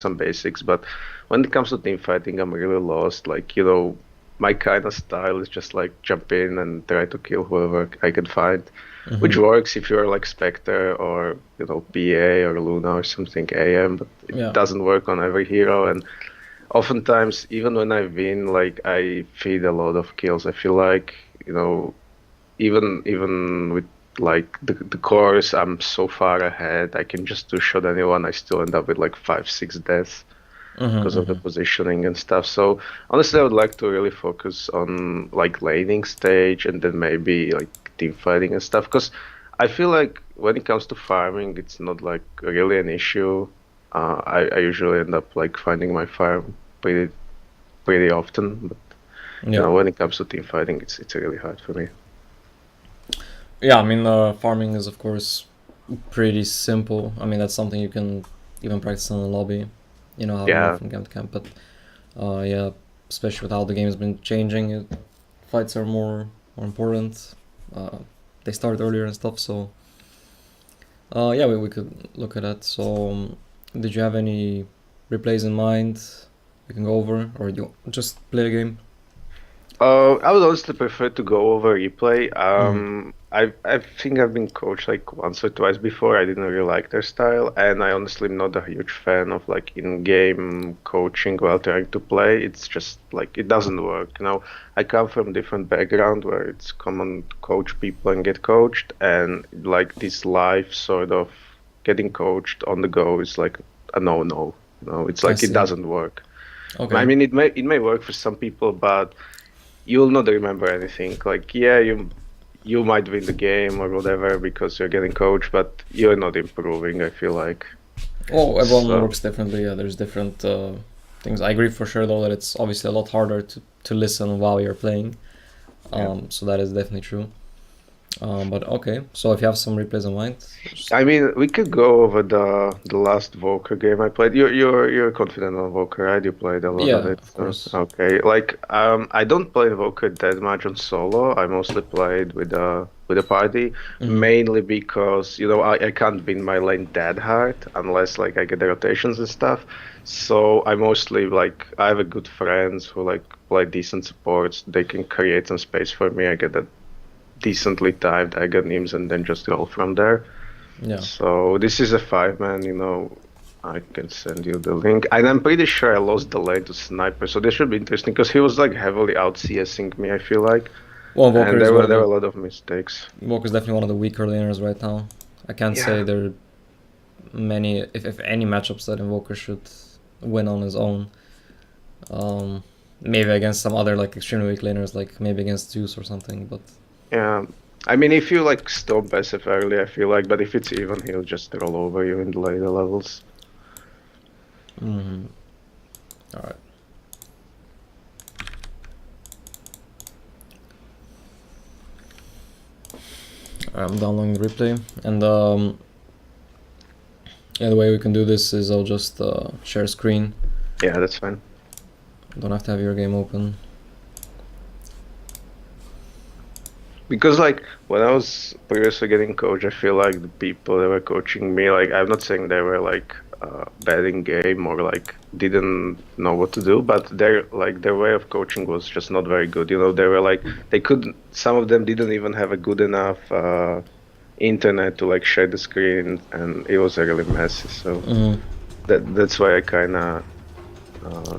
some basics, but when it comes to team fighting, I'm really lost. Like, my kind of style is just like jump in and try to kill whoever I can find, which Mm-hmm. works if you're like Spectre or, PA or Luna or something AM, but it Yeah. doesn't work on every hero. And oftentimes, even when I win, like I feed a lot of kills. I feel like, you know, even with like the cores, I'm so far ahead. I can just two-shot anyone. I still end up with like 5, 6 deaths Mm-hmm. because of the Mm-hmm. positioning and stuff. So honestly, I would like to really focus on like laning stage and then maybe like team fighting and stuff. Because I feel like when it comes to farming, it's not like really an issue. I usually end up like finding my farm pretty often, but Yeah. when it comes to team fighting, it's really hard for me. Yeah. I mean, farming is of course pretty simple. I mean, that's something you can even practice in the lobby. You know how to move Yeah, from camp to camp, but yeah, especially with how the game's been changing, fights are more important. Uh, they start earlier and stuff, so yeah, we could look at that. So, did you have any replays in mind we can go over, or you just play the game? I would honestly prefer to go over replay. Mm-hmm. I think I've been coached like once or twice before. I didn't really like their style, and I honestly am not a huge fan of like in-game coaching while trying to play. It's just like it doesn't work. I come from different background where it's common to coach people and get coached, and like this live sort of getting coached on the go is like a no-no. It's I like it see. doesn't work. I Okay. mean, it may work for some people, but you'll not remember anything. Like, yeah, you might win the game or whatever because you're getting coached, but you're not improving, I feel like. Well, everyone So, works differently. Yeah, there's different things. I agree for sure, though, that it's obviously a lot harder to listen while you're playing. yeah. So that is definitely true. But okay, so if you have some replays in mind, just, I mean, we could go over the last Volker game I played. You're confident on Volker, right? You played a lot of yeah, it, of so course. okay. Like, I don't play Volker that much on solo. I mostly played with a party, Mm-hmm. mainly because I can't win my lane that hard unless like I get the rotations and stuff. So I mostly like I have a good friends who like play decent supports. They can create some space for me. I get a decently timed agonims and then just roll from there. Yeah. So this is a 5 man, I can send you the link. And I'm pretty sure I lost the lane to Sniper, so this should be interesting because he was like heavily out CSing me, I feel like. Well, And there were a lot of mistakes. Walker's definitely one of the weaker laners right now. I can't say Yeah. there are many, if any matchups that Invoker should win on his own. Um, Maybe against some other like extremely weak laners, like maybe against Zeus or something. But Yeah. I mean, if you like stop passive early, I feel like, but if it's even, he'll just roll over you in the later levels. mm-hmm. All right. I'm downloading the replay, and yeah, the way we can do this is I'll just share screen. Yeah, that's fine. Don't have to have your game open. Because like when I was previously getting coached, I feel like the people that were coaching me, like I'm not saying they were like bad in game or like didn't know what to do, but their way of coaching was just not very good. They were like some of them didn't even have a good enough internet to like share the screen, and it was really messy. So Mm-hmm. that's why I kind of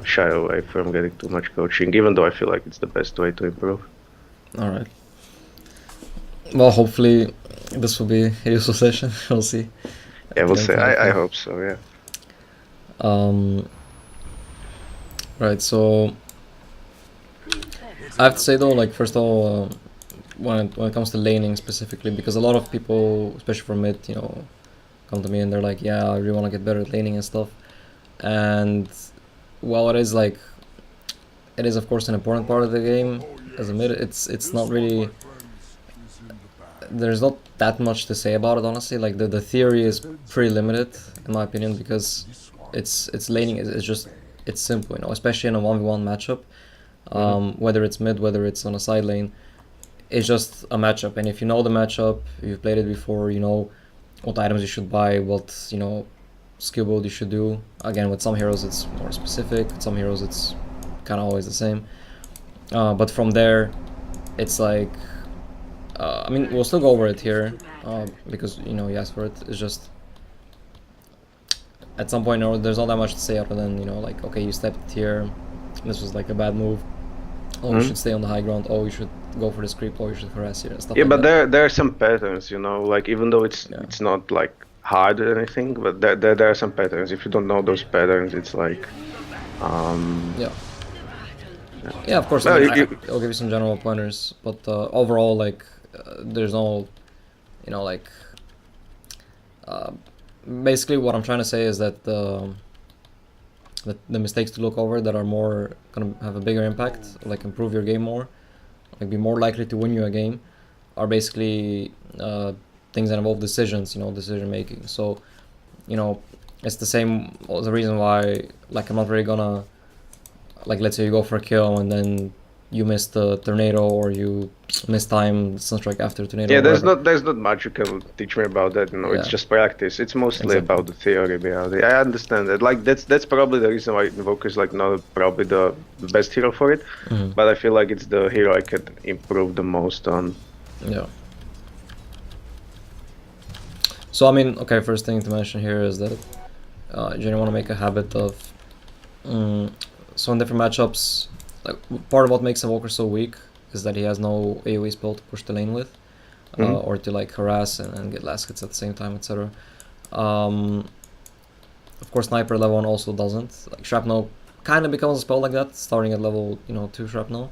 shy away from getting too much coaching, even though I feel like it's the best way to improve. All right. Well, hopefully this will be a useful session. We'll see. Yeah, At we'll the end say. of the I day. hope so. Yeah. Um, right. So I have to say though, like first of all, when it comes to laning specifically, because a lot of people, especially from mid, come to me and they're like, yeah, I really want to get better at laning and stuff. And while it is of course an important part of the game as a mid, it's not really. There's not that much to say about it, honestly. Like the theory is pretty limited in my opinion because it's laning is just it's simple, especially in a 1v1 matchup. Hmm. Whether it's mid, whether it's on a side lane, it's just a matchup. And if you know the matchup, you've played it before, you know what items you should buy, what skill build you should do. Again, with some heroes it's more specific, with some heroes it's kind of always the same. But from there, it's like, I mean, we'll still go over it here because you asked for it. It's just at some point there's not that much to say other than like, okay, you stepped here, this was like a bad move. Oh, you should stay on the high ground. Oh, you should go for this creep. Oh, you should harass here and stuff. Yeah, like but that. there are some patterns, like even though it's not like hard or anything, but there are some patterns. If you don't know those patterns, it's like yeah, of course. Well, I mean, I'll give you some general pointers, but overall, like, there's no, like, basically what I'm trying to say is that the mistakes to look over that are more gonna have a bigger impact, like improve your game more, like be more likely to win you a game, are basically things that involve decisions, decision making. So, it's the same. The reason why, like, I'm not really gonna, like, let's say you go for a kill and then you miss the tornado or you miss time Sunstrike after tornado. Yeah, or there's not much you can teach me about that. It's Yeah. just practice. It's mostly Exactly. about the theory behind it. I understand that. Like that's probably the reason why Invoker is like not probably the best hero for it. Mhm. But I feel like it's the hero I could improve the most on. Yeah. So I mean, okay, first thing to mention here is that you want to make a habit of so in different matchups, like part of what makes Invoker so weak is that he has no AoE spell to push the lane with, or to like harass and get last hits at the same time, etc. Of course, Sniper level 1 also doesn't. Like Shrapnel kind of becomes a spell like that, starting at level 2 Shrapnel,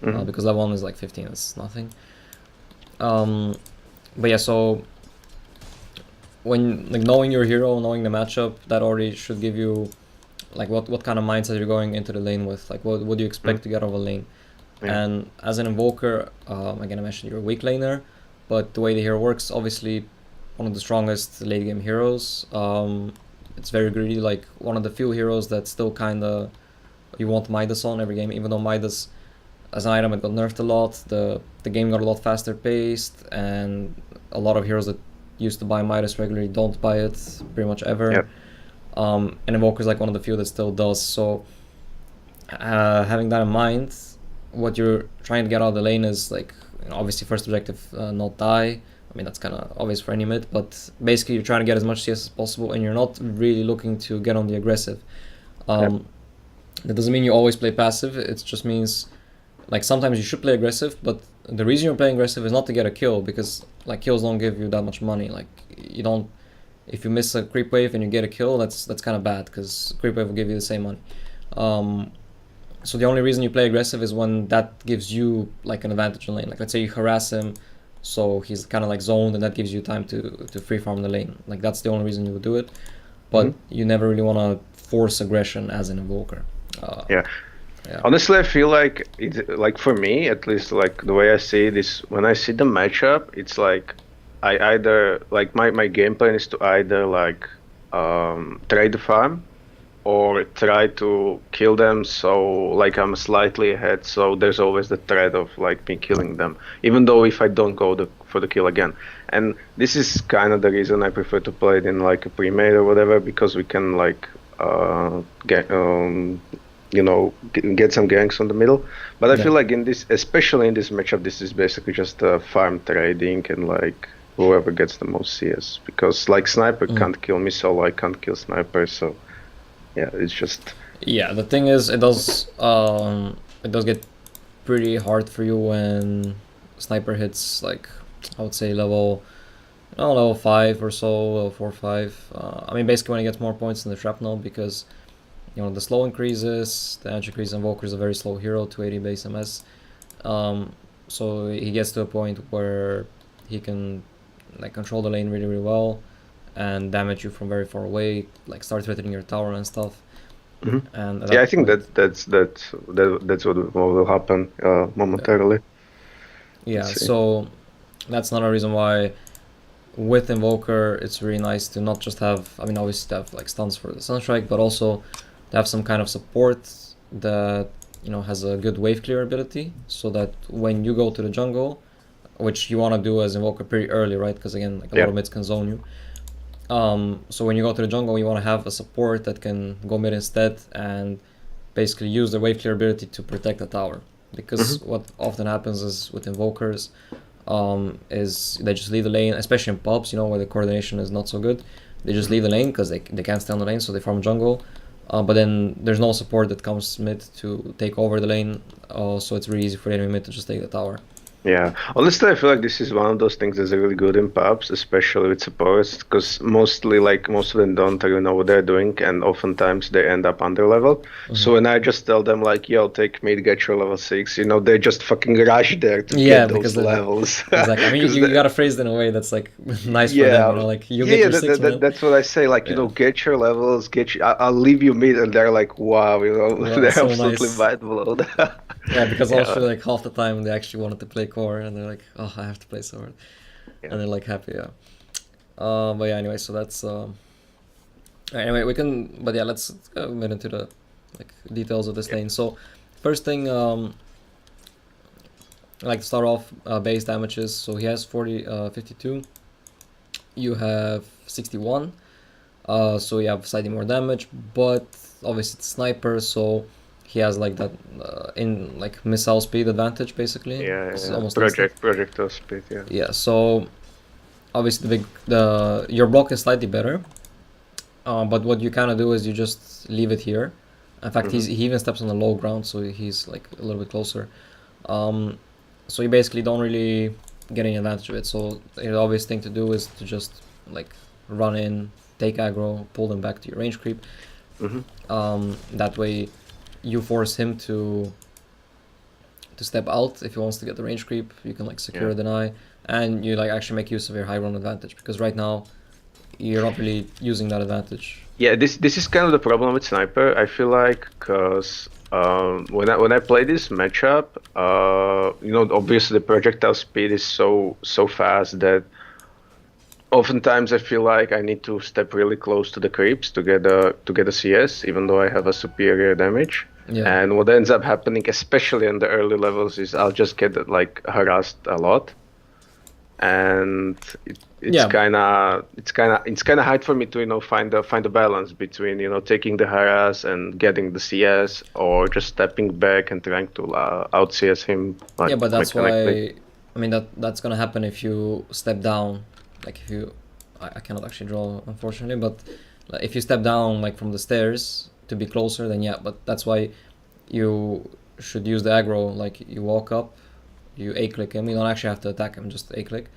because level 1 is like 15, it's nothing. But yeah, so when like knowing your hero, knowing the matchup, that already should give you like what kind of mindset you're going into the lane with, like what do you expect to get out of a lane. And as an Invoker, again, I mentioned you're a weak laner, but the way the hero works, obviously one of the strongest late game heroes. It's very greedy, like one of the few heroes that still kind of you want Midas on every game, even though Midas as an item it got nerfed a lot, the game got a lot faster paced, and a lot of heroes that used to buy Midas regularly don't buy it pretty much ever. Yep. And Invoker is like one of the few that still does. So having that in mind, what you're trying to get out of the lane is like, obviously first objective, not die. I mean, that's kind of obvious for any mid, but basically you're trying to get as much CS as possible, and you're not really looking to get on the aggressive. That doesn't mean you always play passive. It just means like sometimes you should play aggressive, but the reason you're playing aggressive is not to get a kill, because like kills don't give you that much money. Like you don't, if you miss a creep wave and you get a kill, that's kind of bad, because creep wave will give you the same money. So the only reason you play aggressive is when that gives you like an advantage in lane. Like let's say you harass him, so he's kind of like zoned, and that gives you time to free farm the lane. Like that's the only reason you would do it, but you never really want to force aggression as an Invoker. Yeah. Honestly, I feel like it's like, for me at least, like the way I see it is when I see the matchup, it's like I either like my game plan is to either like trade the farm or try to kill them, so like I'm slightly ahead, so there's always the threat of like me killing them, even though if I don't go for the kill again. And this is kind of the reason I prefer to play it in like a pre-made or whatever, because we can like get get some ganks on the middle. But I feel like in this, especially in this matchup, this is basically just farm trading and like whoever gets the most CS, because like Sniper can't kill me, so I can't kill Sniper, so yeah, it's just... Yeah, the thing is, it does get pretty hard for you when Sniper hits like, I would say level 5 or so, level 4 or 5. I mean, basically when he gets more points than the Shrapnel, because the slow increases, the edge increases. Invoker is a very slow hero, 280 base MS. So he gets to a point where he can like control the lane really, really well and damage you from very far away, like start threatening your tower and stuff. And yeah, I think that's what will happen momentarily. Yeah, so that's another reason why with Invoker it's really nice to not just have, I mean, obviously to have like stuns for the Sunstrike, but also to have some kind of support that has a good wave clear ability, so that when you go to the jungle, which you want to do as Invoker pretty early, right? Because again, like a lot of mids can zone you. So when you go to the jungle, you want to have a support that can go mid instead and basically use the wave clear ability to protect the tower. Because what often happens is with invokers, is they just leave the lane, especially in pubs, where the coordination is not so good. They just leave the lane because they can't stay on the lane, so they farm jungle. But then there's no support that comes mid to take over the lane, so it's really easy for the enemy mid to just take the tower. Yeah, honestly, I feel like this is one of those things that's really good in pubs, especially with supports, because mostly, like, most of them don't really know what they're doing, and oftentimes they end up under level. So when I just tell them, like, yo, take mid, get your level 6, they just fucking rush there to Yeah, get because those levels. exactly. I mean, Because you gotta phrase it in a way that's like nice for them, yeah, like you yeah, get yeah, your six, man. that's what I say. Like, Yeah. get your levels, I'll leave you mid, and they're like, wow, Well, they're so absolutely nice. mind blown. Yeah, because also Yeah, like half the time they actually wanted to play core, and they're like, oh, I have to play sword, yeah. and they're like happy, yeah. But yeah, anyway, so that's anyway we can, but yeah, let's go a minute into the like details of this lane. So first thing, I like to start off base damages. So he has 52. You have 61. So you have slightly more damage, but obviously it's sniper, so he has like that in like missile speed advantage basically. Yeah, It's yeah. almost instant. Projectile speed, yeah. Yeah. So obviously the your block is slightly better, but what you kind of do is you just leave it here. In fact, he even steps on the low ground, so he's like a little bit closer. So you basically don't really get any advantage of it. So the obvious thing to do is to just like run in, take aggro, pull them back to your range creep. That way, you force him to step out if he wants to get the range creep. You can like secure a deny, and you like actually make use of your high ground advantage, because right now you're not really using that advantage. Yeah, this is kind of the problem with sniper. I feel like because when I play this matchup, obviously the projectile speed is so fast that oftentimes I feel like I need to step really close to the creeps to get a CS, even though I have a superior damage. Yeah. And what ends up happening, especially in the early levels, is I'll just get like harassed a lot, and it's kind of hard for me to find a balance between taking the harass and getting the CS, or just stepping back and trying to out CS him. Yeah, but that's mechanically. why. I mean that's gonna happen if you step down. Like if you, I cannot actually draw unfortunately, but like, if you step down like from the stairs to be closer, then yeah. But that's why you should use the aggro. Like you walk up, you A click him. You don't actually have to attack him, just A click.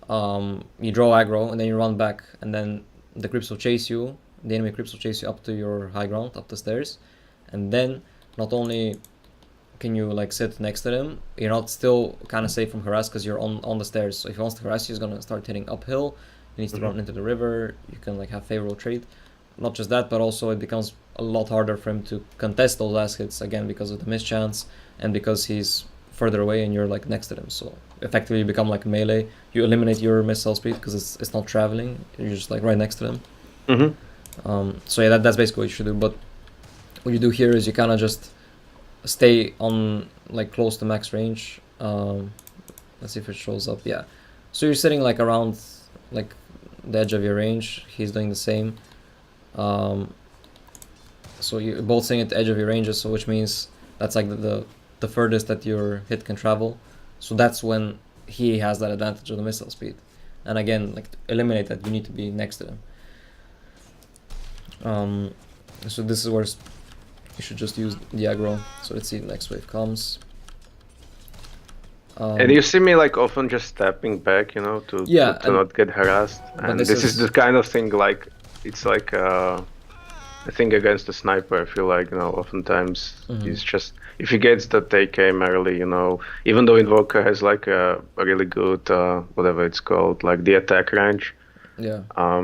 You draw aggro and then you run back, and then the creeps will chase you. The enemy creeps will chase you up to your high ground, up the stairs, and then not only can you like sit next to them, you're not still kind of safe from harass because you're on the stairs. So if he wants to harass you, he's gonna start hitting uphill. He needs to run into the river. You can like have favorable trade. Not just that, but also it becomes a lot harder for him to contest those last hits again because of the mischance and because he's further away and you're like next to them. So effectively you become like melee. You eliminate your missile speed because it's not traveling. You're just like right next to them. So yeah, that's basically what you should do. But what you do here is you kind of just stay on like close to max range. Let's see if it shows up. Yeah, so you're sitting like around like the edge of your range. He's doing the same. So you're both sitting at the edge of your ranges, so which means that's like the furthest that your hit can travel. So that's when he has that advantage of the missile speed. And again, like to eliminate that, you need to be next to them. So this is where you should just use the aggro. So let's see, the next wave comes. And you see me like often just stepping back, to not get harassed. And this is the kind of thing like it's like a thing against the sniper. I feel like oftentimes he's just, if he gets the take aim early, even though Invoker has like a really good whatever it's called, like the attack range. Yeah.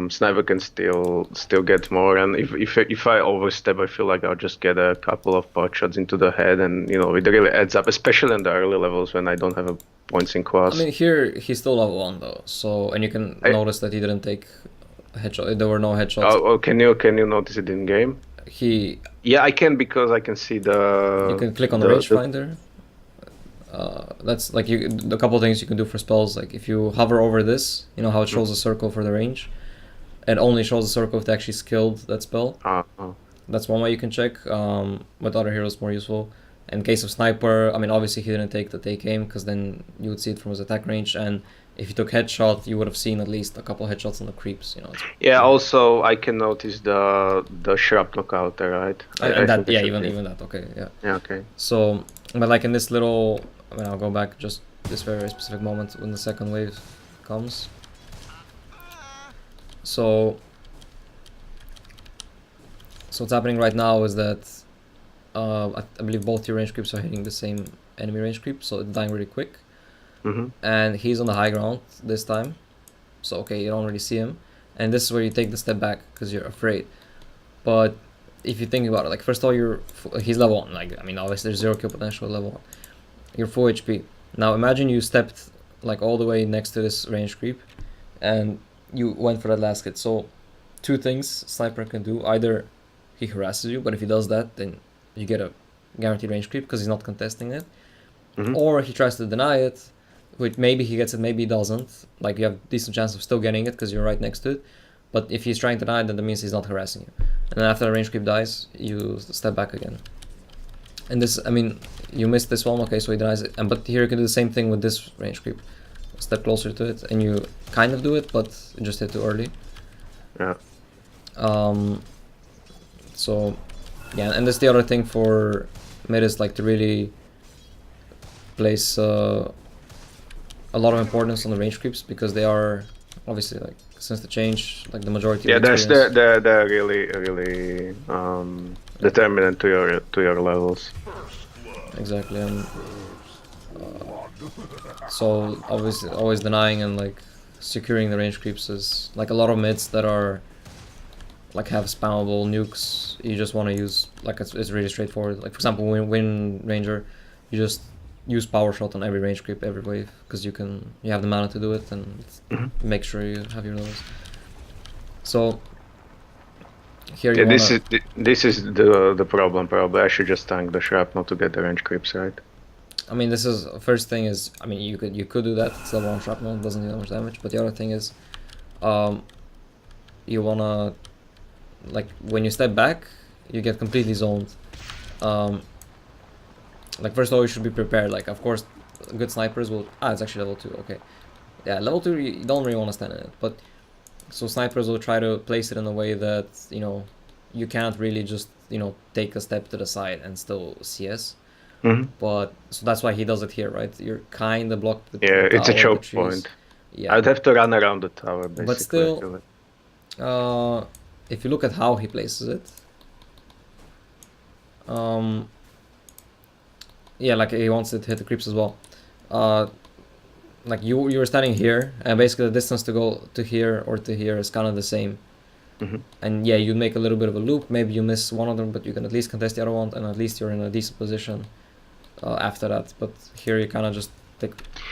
Sniper can still get more, and if I overstep, I feel like I'll just get a couple of pot shots into the head, and it really adds up, especially in the early levels when I don't have a points in quas. I mean, here he's still level 1 though, so and you can notice that he didn't take a headshot. There were no headshots. Oh, can you notice it in game? Yeah, I can, because I can see the. You can click on the rangefinder. That's like a couple of things you can do for spells. Like if you hover over this, how it shows a circle for the range. It only shows a circle if they actually skilled that spell. Oh. That's one way you can check. With other heroes, more useful. In case of Sniper, I mean, obviously he didn't take the take aim, because then you would see it from his attack range, and if he took headshot, you would have seen at least a couple headshots on the creeps. You know. Yeah. Also, I can notice the shrapnel counter, right? And that, think it yeah, should be. even that. Okay, yeah. Yeah. Okay. So, but like in this little, I mean, I'll go back just this very specific moment when the second wave comes. So what's happening right now is that I believe both your range creeps are hitting the same enemy range creep, so it's dying really quick. And he's on the high ground this time, so okay, you don't really see him, and this is where you take the step back because you're afraid. But if you think about it, like first of all, he's level 1, like I mean obviously there's 0 kill potential at level 1. You're full HP. Now imagine you stepped like all the way next to this range creep and you went for that last hit. So two things Sniper can do: either he harasses you, but if he does that, then you get a guaranteed range creep because he's not contesting it, or he tries to deny it, which maybe he gets it, maybe he doesn't. Like you have decent chance of still getting it because you're right next to it. But if he's trying to deny it, then that means he's not harassing you. And then after the range creep dies, you step back again. And this, I mean, you missed this one, okay, so he denies it. And but here you can do the same thing with this range creep. Step closer to it, and you kind of do it, but you just hit too early. Yeah. So, yeah, and that's the other thing for mid is like to really place a lot of importance on the range creeps, because they are obviously, like, since the change, like the majority. Yeah, of they're really determinant to your levels. Exactly, and so obviously always denying and like securing the range creeps is like a lot of mids that are like have spammable nukes. You just want to use, like, it's really straightforward. Like for example, Wind Ranger, you just use power shot on every range creep every wave, because you have the mana to do it, and make sure you have your levels. So here you this is the problem. Probably I should just tank the shrapnel to get the range creeps, right? I mean, this is first thing is, I mean, you could do that. It's level 1 shrapnel, it doesn't do that much damage. But the other thing is, you wanna, like, when you step back, you get completely zoned. Like first of all, you should be prepared. Like, of course, good snipers will. It's actually level 2. Okay, yeah, level 2 you don't really want to stand in it. But so snipers will try to place it in a way that you can't really just take a step to the side and still CS. But so that's why he does it here, right? You're kind of blocked. It's a choke point. Yeah, I'd have to run around the tower basically. But still, if you look at how he places it, yeah, like he wants it to hit the creeps as well. Like you were standing here, and basically the distance to go to here or to here is kind of the same. And yeah, you make a little bit of a loop. Maybe you miss one of them, but you can at least contest the other one, and at least you're in a decent position after that. But here you kind of just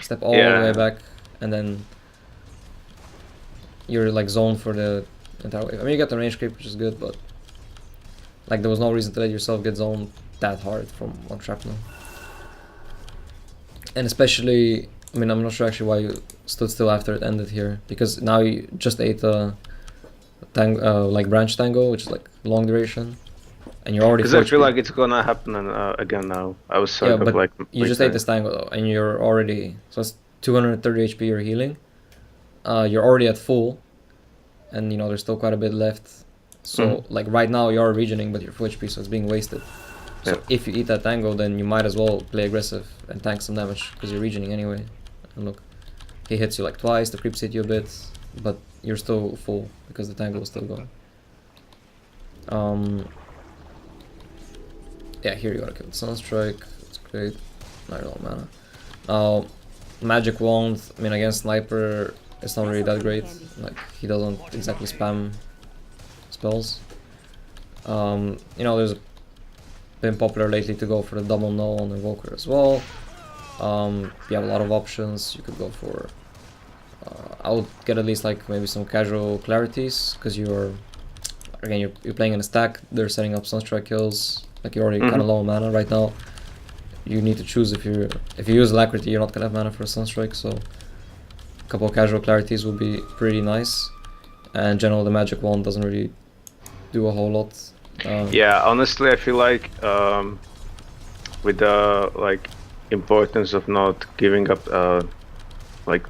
step all the way back, and then you're like zoned for the entire wave. I mean, you get the range creep, which is good, but like there was no reason to let yourself get zoned that hard from one shrapnel. And especially, I mean, I'm not sure actually why you stood still after it ended here, because now you just ate a like branch tango, which is like long duration, and you're already. Because I feel like it's gonna happen again now. I was sort of like. You just ate this tango though, and you're already, so it's 230 HP you're healing. You're already at full, and there's still quite a bit left. So like right now you are regioning, but you're full HP, so it's being wasted. So if you eat that tango, then you might as well play aggressive and tank some damage, because you're regioning anyway. And look, he hits you like twice, the creeps hit you a bit, but you're still full because the tango is still going. Yeah, here you gotta kill the Sunstrike. That's great. Not a lot of mana. Now, Magic Wand, I mean, against Sniper, it's not really that great. Like, he doesn't exactly spam spells. There's been popular lately to go for the double no on Invoker as well. You have a lot of options. You could go for I would get at least like maybe some casual clarities, because you're playing in a stack. They're setting up Sunstrike kills. Like you're already kind of low on mana right now. You need to choose if you use Alacrity, you're not gonna have mana for a Sunstrike. So a couple of casual clarities would be pretty nice. and generally the magic wand doesn't really do a whole lot. Yeah, honestly, I feel like with the importance of not giving up, like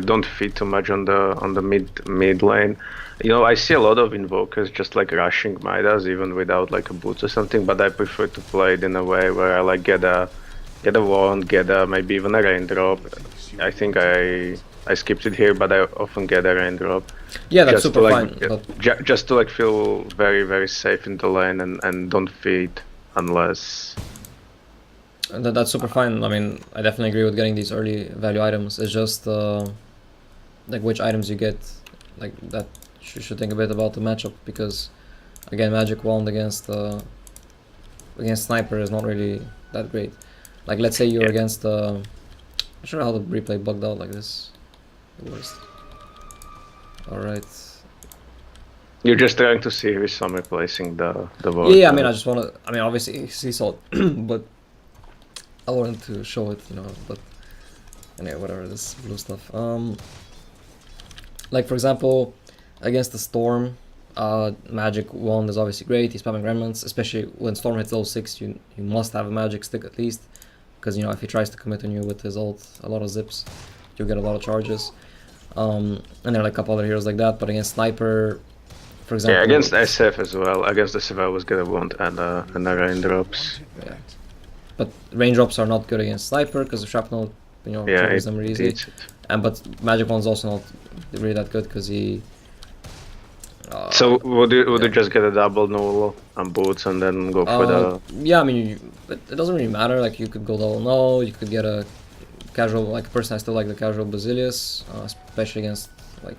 don't feed too much on the mid lane. You know, I see a lot of invokers just like rushing Midas even without like a boot or something, but I prefer to play it in a way where I like get a wand, get a maybe even a raindrop. I think I skipped it here, but I often get a raindrop. Yeah, that's Just super to fine. But just to like feel very very safe in the lane and don't feed unless. that's super fine. I mean, I definitely agree with getting these early value items. It's just like which items you get, like that you should think a bit about the matchup, because again, magic wand against sniper is not really that great. Like let's say you're Yeah. against I'm not sure how the replay bugged out like this. The worst. Alright. You're just trying to see if I'm replacing the word. Yeah, I mean, I just wanna. I mean, obviously, he saw it, but I wanted to show it, you know. But anyway, whatever. This blue stuff. Like for example, against the storm, magic wand is obviously great. He's spamming remnants, especially when storm hits level 6. You must have a magic stick at least, because you know if he tries to commit on you with his ult, a lot of zips, you'll get a lot of charges. And there are like a couple other heroes like that. But against sniper, for example, yeah, against SF as well. Against the SF I was gonna want and the raindrops. Yeah. But raindrops are not good against sniper because the shrapnel, you know, triggers them really easy. And but magic wand's also not really that good because he. So would you just get a double null on boots and then go for the? Yeah, I mean, it doesn't really matter. Like you could go double null, you could get a casual. Like personally, I still like the casual Basilius, especially against like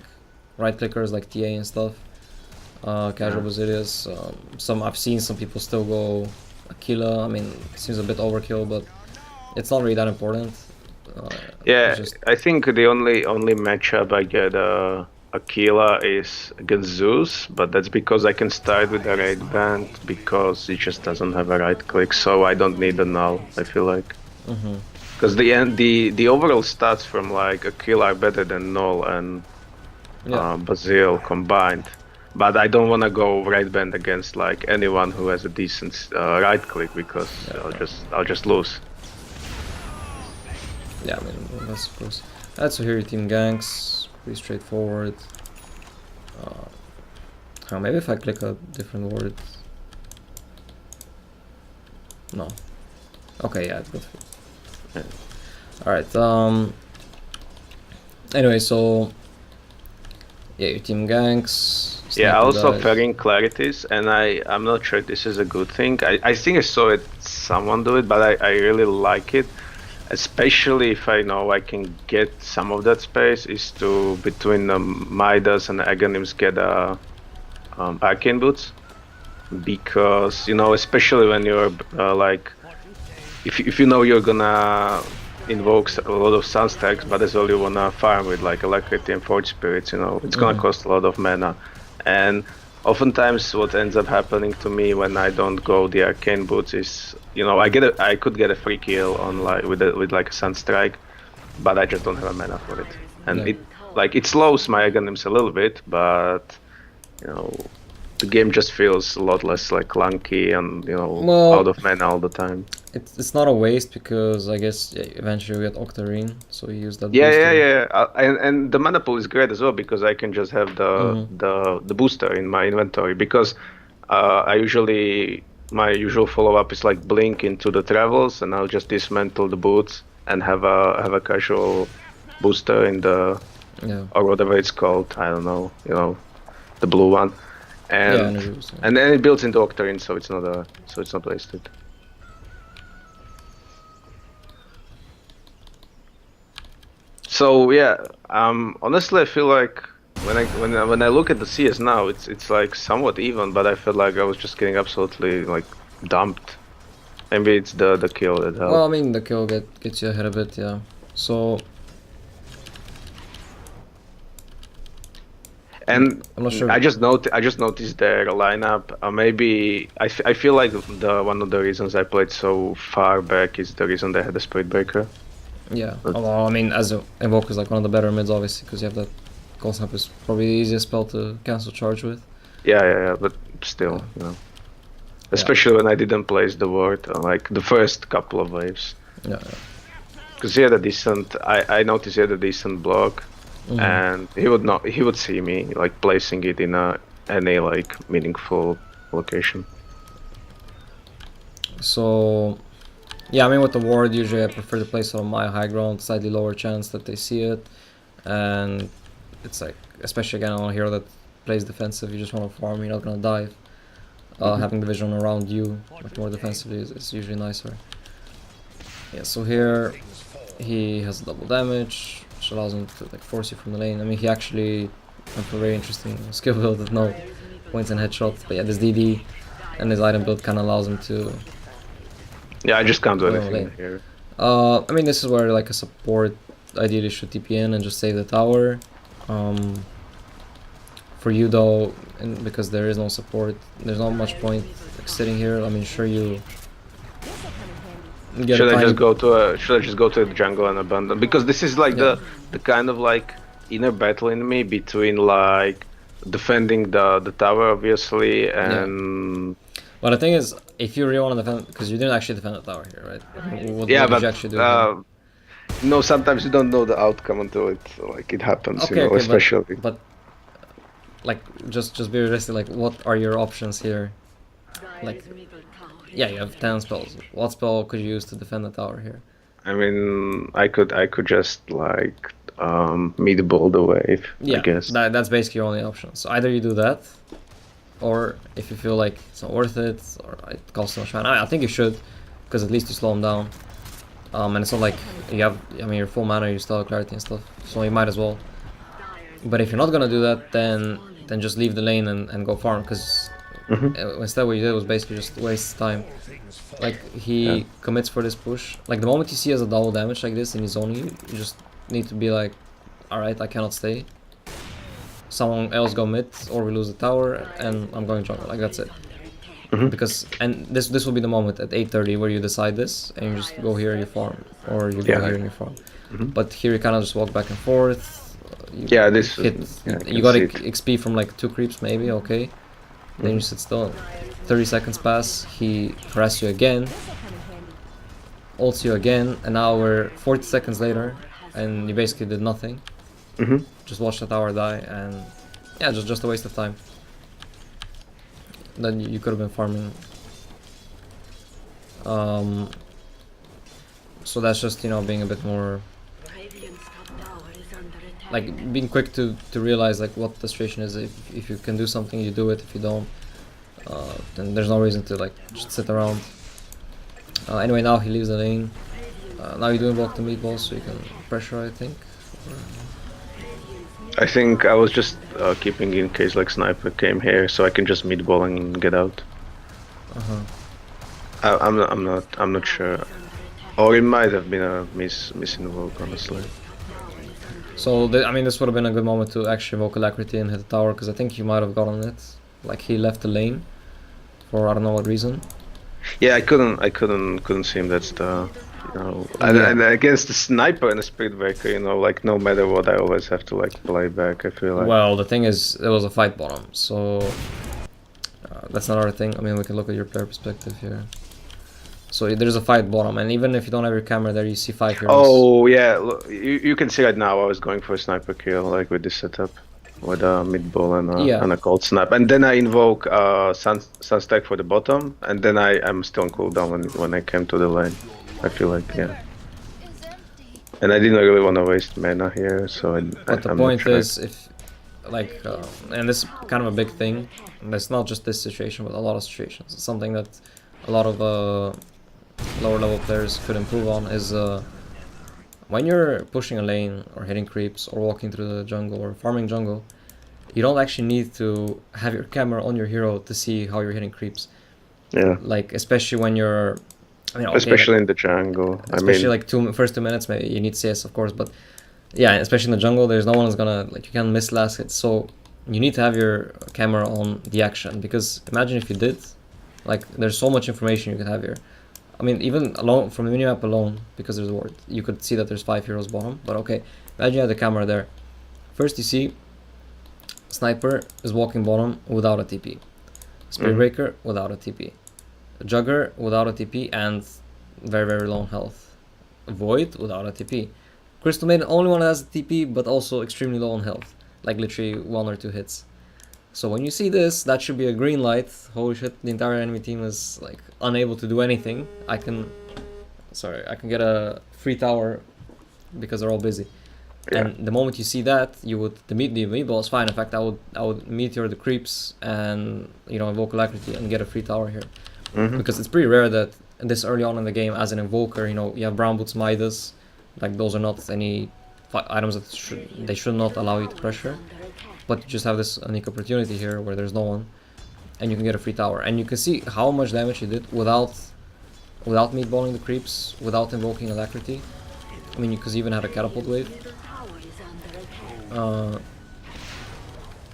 right clickers like TA and stuff. Casual Basilius. I've seen some people still go Aquila. I mean, it seems a bit overkill, but it's not really that important. Yeah, I think the only matchup I get Aquila is against Zeus, but that's because I can start with the raid band because it just doesn't have a right click, so I don't need a null. I feel like because the overall stats from like Aquila are better than null and Basil combined. But I don't want to go right band against like anyone who has a decent right click because I'll just lose. Yeah, I mean, that's of course. That's so here your team ganks, pretty straightforward. Maybe if I click a different word. No. Okay, yeah, good. Alright, anyway, so yeah, your team ganks. Yeah, also fairing clarities, and I'm not sure this is a good thing. I think I saw it someone do it, but I really like it. Especially if I know I can get some of that space, is to between Midas and Aghanims get arcane boots, because you know, especially when you're like, if you know you're gonna invoke a lot of Sunstacks, but as well you wanna farm with like Alacrity and Forge Spirits, you know, it's gonna cost a lot of mana, and oftentimes what ends up happening to me when I don't go the arcane boots is, you know, I could get a free kill on like with like a Sunstrike, but I just don't have a mana for it, and it slows my Aghanims a little bit, but you know, the game just feels a lot less like clunky and, you know, out of mana all the time. It's not a waste because I guess eventually you get Octarine, so you use that. Yeah. And the mana pool is great as well because I can just have the booster in my inventory, because my usual follow up is like blink into the travels, and I'll just dismantle the boots and have a casual booster in the or whatever it's called. I don't know, you know, the blue one, and then it builds into Octarine, so it's not wasted. So yeah, honestly, I feel like when I look at the CS now, it's like somewhat even, but I felt like I was just getting absolutely like dumped. Maybe it's the kill that helped. Well, I mean, the kill gets you ahead a bit, yeah. So. And I'm not sure. I just noticed their lineup. Maybe I feel like one of the reasons I played so far back is the reason they had the Spirit Breaker. Yeah, well, I mean, as Invoker is like one of the better mids, obviously, because you have that Cold Snap is probably the easiest spell to cancel charge with. Yeah, but still, you know. Especially when I didn't place the ward on like the first couple of waves. Yeah. Because he had a decent, I noticed he had a decent block, and he would see me like placing it in any like meaningful location. So, yeah, I mean with the ward, usually I prefer to place it on my high ground, slightly lower chance that they see it, and it's like, especially again on a hero that plays defensive, you just want to farm, you're not gonna dive. Having the vision around you, like more defensively, is usually nicer. Yeah, so here he has double damage, which allows him to like force you from the lane. I mean, he actually went for a very interesting skill build with no points and headshots. But yeah, this DD and his item build kind of allows him to. Yeah, I just can't do anything here. I mean, this is where like a support ideally should TP in and just save the tower. For you though, and because there is no support, there's not much point like sitting here. I mean, sure you. Should I just go to the jungle and abandon? Because this is like the kind of like inner battle in me between like defending the tower obviously and. Well, the thing is, if you really want to defend, because you didn't actually defend the tower here, right? What but did you actually do? No, sometimes you don't know the outcome until it happens. Okay, you know, especially. But like, just be realistic. Like, what are your options here? Like, yeah, you have 10 spells. What spell could you use to defend the tower here? I mean, I could just like mid ball the wave. Yeah, I guess that's basically your only option. So either you do that, or if you feel like it's not worth it, or it costs so much mana, I think you should, because at least you slow him down. And it's not like you have, I mean, you're full mana, you still have clarity and stuff, so you might as well. But if you're not gonna do that, then just leave the lane and go farm, because instead what you did was basically just waste time. Like, he commits for this push. Like, the moment you see as a double damage like this and he's zoning you, you just need to be like, alright, I cannot stay. Someone else go mid, or we lose the tower, and I'm going jungle. Like, that's it. Because, and this will be the moment at 8:30 where you decide this, and you just go here and you farm, or you go here and you farm. But here you kind of just walk back and forth. You got XP from like 2 creeps maybe, okay. Then you sit still. 30 seconds pass, he harasses you again, ults you again, and now we're 40 seconds later, and you basically did nothing. Just watch the tower die, and yeah, just a waste of time. Then you could have been farming. So that's just, you know, being a bit more, like, being quick to realize like what the situation is. If you can do something, you do it. If you don't, then there's no reason to like just sit around. Anyway, now he leaves the lane. Now you do invoke the meatballs, so you can pressure, I think. I think I was just keeping in case like sniper came here, so I can just meatball and get out. I'm not sure, or it might have been a misinvoke, honestly. So I mean, this would have been a good moment to actually invoke Alacrity and hit the tower, because I think he might have gotten it. Like, he left the lane for I don't know what reason. Yeah, I couldn't see him. That's the, you know, and against the sniper and the spirit breaker, you know, like no matter what, I always have to like play back. I feel like. Well, the thing is, it was a fight bottom, so that's not our thing. I mean, we can look at your player perspective here. So there's a fight bottom, and even if you don't have your camera there, you see 5 heroes. Oh yeah, look, you can see right now. I was going for a sniper kill, like with this setup, with a mid ball and a cold snap, and then I invoke sunstack for the bottom, and then I'm still on cooldown when I came to the lane. I feel like, yeah. And I didn't really want to waste mana here, so But the point is, if like, and this is kind of a big thing, and it's not just this situation, but a lot of situations. It's something that a lot of lower level players could improve on, is when you're pushing a lane or hitting creeps or walking through the jungle or farming jungle, you don't actually need to have your camera on your hero to see how you're hitting creeps. Yeah. Like, especially when you're, I mean, okay, especially in the jungle. Especially like first 2 minutes, maybe you need CS, of course, but yeah, especially in the jungle, there's no one who's gonna, like, you can't miss last hit, so you need to have your camera on the action, because imagine if you did, like, there's so much information you could have here. I mean, even alone from the minimap alone, because there's a ward, you could see that there's 5 heroes bottom, but okay, imagine you have the camera there. First you see Sniper is walking bottom without a TP. Spirit Breaker without a TP. Jugger without a TP and very, very low on health. Void without a TP. Crystal Maiden, only one that has a TP, but also extremely low on health. Like literally 1 or 2 hits. So when you see this, that should be a green light. Holy shit, the entire enemy team is like unable to do anything. I can get a free tower because they're all busy. Yeah. And the moment you see that, you would the meatball is fine. In fact, I would meteor the creeps and invoke alacrity and get a free tower here, because it's pretty rare that this early on in the game as an invoker, you have brown boots, Midas, like those are not any items that should not allow you to pressure, but you just have this unique opportunity here where there's no one, and you can get a free tower, and you can see how much damage you did without meatballing the creeps, without invoking alacrity. I mean, because you even had a catapult wave.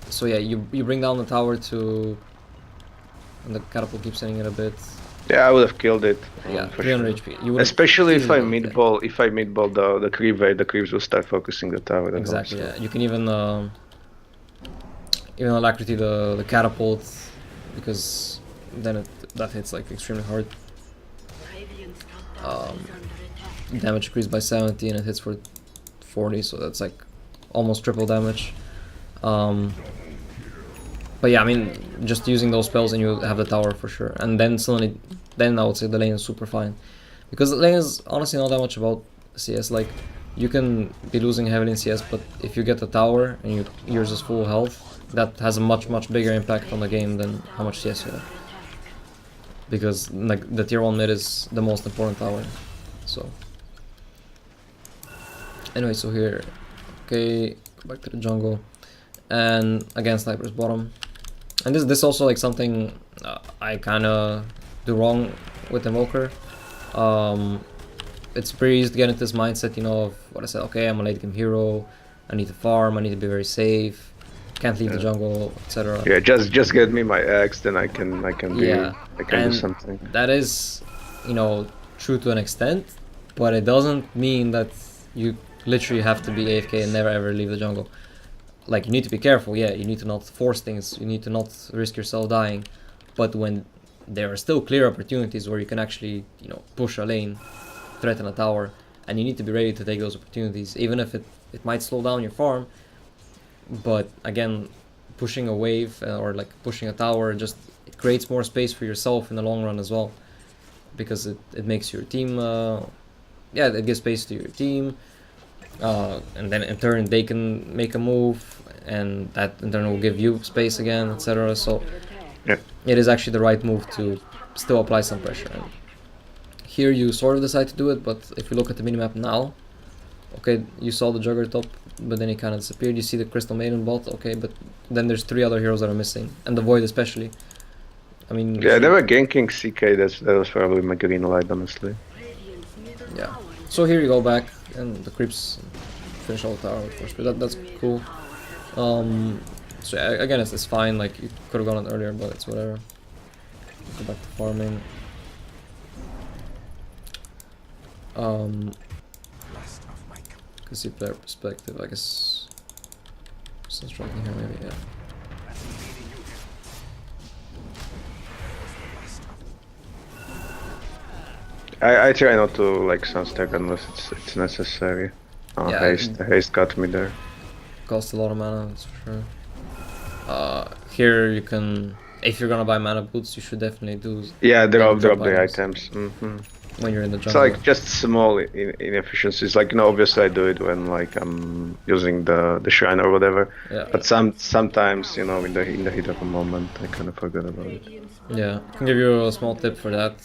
So yeah, you bring down the tower to, and the catapult keeps hitting it a bit. Yeah, I would have killed it. Yeah, for 300 sure. HP. You Especially if I easily meatball, the creep wave, the creeps will start focusing the tower. Exactly. Yeah, you can even alacrity the catapult, because then that hits like extremely hard. Damage increased by 70 and it hits for 40, so that's like almost triple damage. But yeah, I mean, just using those spells and you have the tower for sure. And then suddenly, I would say the lane is super fine, because the lane is honestly not that much about CS. Like, you can be losing heavily in CS, but if you get the tower and yours is full health, that has a much bigger impact on the game than how much CS you have. Because like the tier 1 mid is the most important tower. So anyway, so here, okay, go back to the jungle, and again Sniper's bottom. And this also like something I kind of do wrong with Invoker. It's pretty easy to get into this mindset, of what I said. Okay, I'm a late game hero. I need to farm. I need to be very safe. Can't leave the jungle, etc. Yeah, just get me my axe, then I can do something. That is, true to an extent, but it doesn't mean that you literally have to be AFK and never ever leave the jungle. Like, you need to be careful. Yeah, you need to not force things. You need to not risk yourself dying. But when there are still clear opportunities where you can actually, push a lane, threaten a tower, and you need to be ready to take those opportunities, even if it might slow down your farm. But again, pushing a wave or like pushing a tower it creates more space for yourself in the long run as well, because it makes your team it gives space to your team, and then in turn they can make a move, and that in turn will give you space again, etc. So it is actually the right move to still apply some pressure. And here you sort of decide to do it, but if you look at the minimap now, okay, you saw the Jugger top, but then he kind of disappeared. You see the Crystal Maiden bot, okay, but then there's 3 other heroes that are missing, and the Void especially. I mean, yeah, they were ganking CK. That was probably my green light, honestly. Yeah. So here you go back, and the creeps finish all the tower, of course, but that's cool. So again, it's fine. Like, you could have gone on earlier, but it's whatever. Go back to farming. Can see player perspective, I guess. Still striking here, maybe, yeah. I try not to like sunstack unless it's necessary. Haste got me there. Costs a lot of mana, that's for sure. Here you can, if you're gonna buy mana boots, you should definitely do. Yeah, drop the items. When you're in the jungle. It's like just small inefficiencies. Like, obviously I do it when like I'm using the shrine or whatever. Yeah. But sometimes, in the heat of a moment, I kind of forget about it. Yeah, I can give you a small tip for that.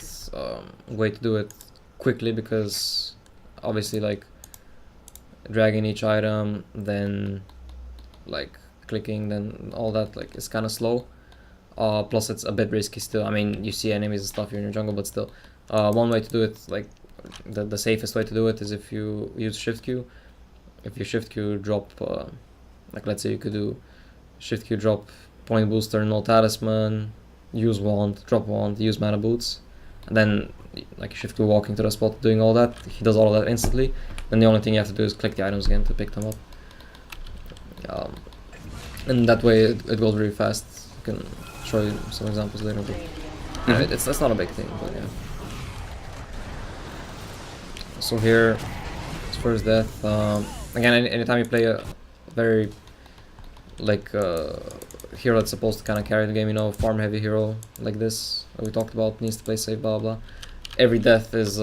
Way to do it quickly, because obviously like dragging each item, then like clicking, then all that like is kind of slow. Plus it's a bit risky still. I mean, you see enemies and stuff, you're in your jungle, but still. One way to do it, like the safest way to do it, is if you use shift Q. If you shift Q, drop, like let's say you could do shift Q, drop point booster, no talisman, use wand, drop wand, use mana boots, and then like shift Q walking to the spot, doing all that. He does all of that instantly. Then the only thing you have to do is click the items again to pick them up. and that way it goes really fast. I can show you some examples later, but that's not a big thing, but yeah. So here, it's first death. Again, anytime you play a very hero that's supposed to kind of carry the game, farm heavy hero like this that we talked about, needs to play safe, blah blah. Every death is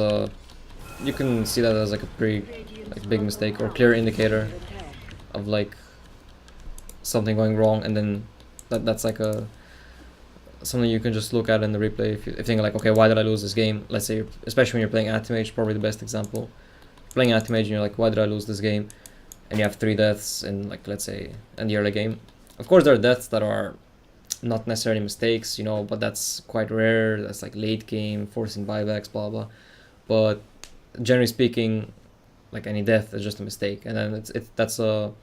you can see that as like a pretty big mistake or clear indicator of like something going wrong, and then that's like a something you can just look at in the replay if you think like, okay, why did I lose this game? Let's say, especially when you're playing Itemage, probably the best example. Playing Itemage and you're like, why did I lose this game? And you have 3 deaths in, like, let's say, in the early game. Of course, there are deaths that are not necessarily mistakes, but that's quite rare. That's like late game, forcing buybacks, blah blah. But generally speaking, like any death is just a mistake, and then it's a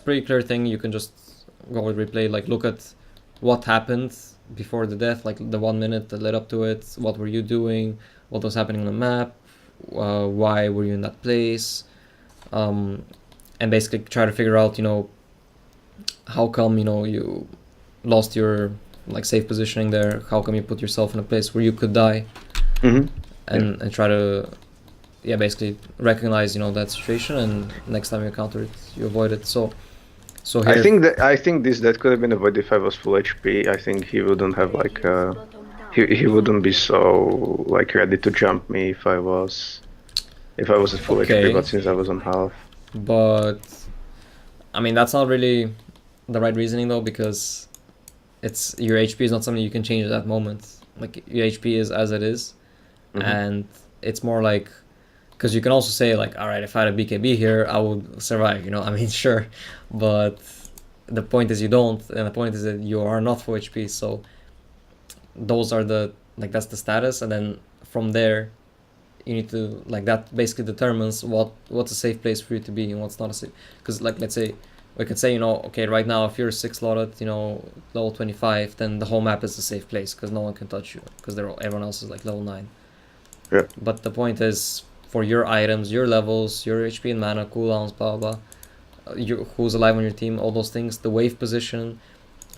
pretty clear thing. You can just go with replay, like look at what happened before the death, like the 1 minute that led up to it. What were you doing? What was happening on the map? Why were you in that place? And basically try to figure out, how come, you lost your like safe positioning there? How come you put yourself in a place where you could die? And try to basically recognize, that situation, and next time you encounter it, you avoid it. So here, I think that could have been avoided if I was full HP. I think he wouldn't have like he wouldn't be so like ready to jump me if I was at full HP, but since I was on half. But I mean, that's not really the right reasoning though, because it's your HP is not something you can change at that moment. Like your HP is as it is, and it's more like, because you can also say like, all right, if I had a BKB here, I would survive. I mean, sure, but the point is you don't, and the point is that you are not full HP. So those are that's the status, and then from there, you need to that basically determines what's a safe place for you to be and what's not a safe. Because let's say we could say, okay, right now if you're 6 slotted, level 25, then the whole map is a safe place because no one can touch you because everyone else is like level 9. Yeah. But the point is, for your items, your levels, your HP and mana, cooldowns, blah blah, who's alive on your team, all those things, the wave position,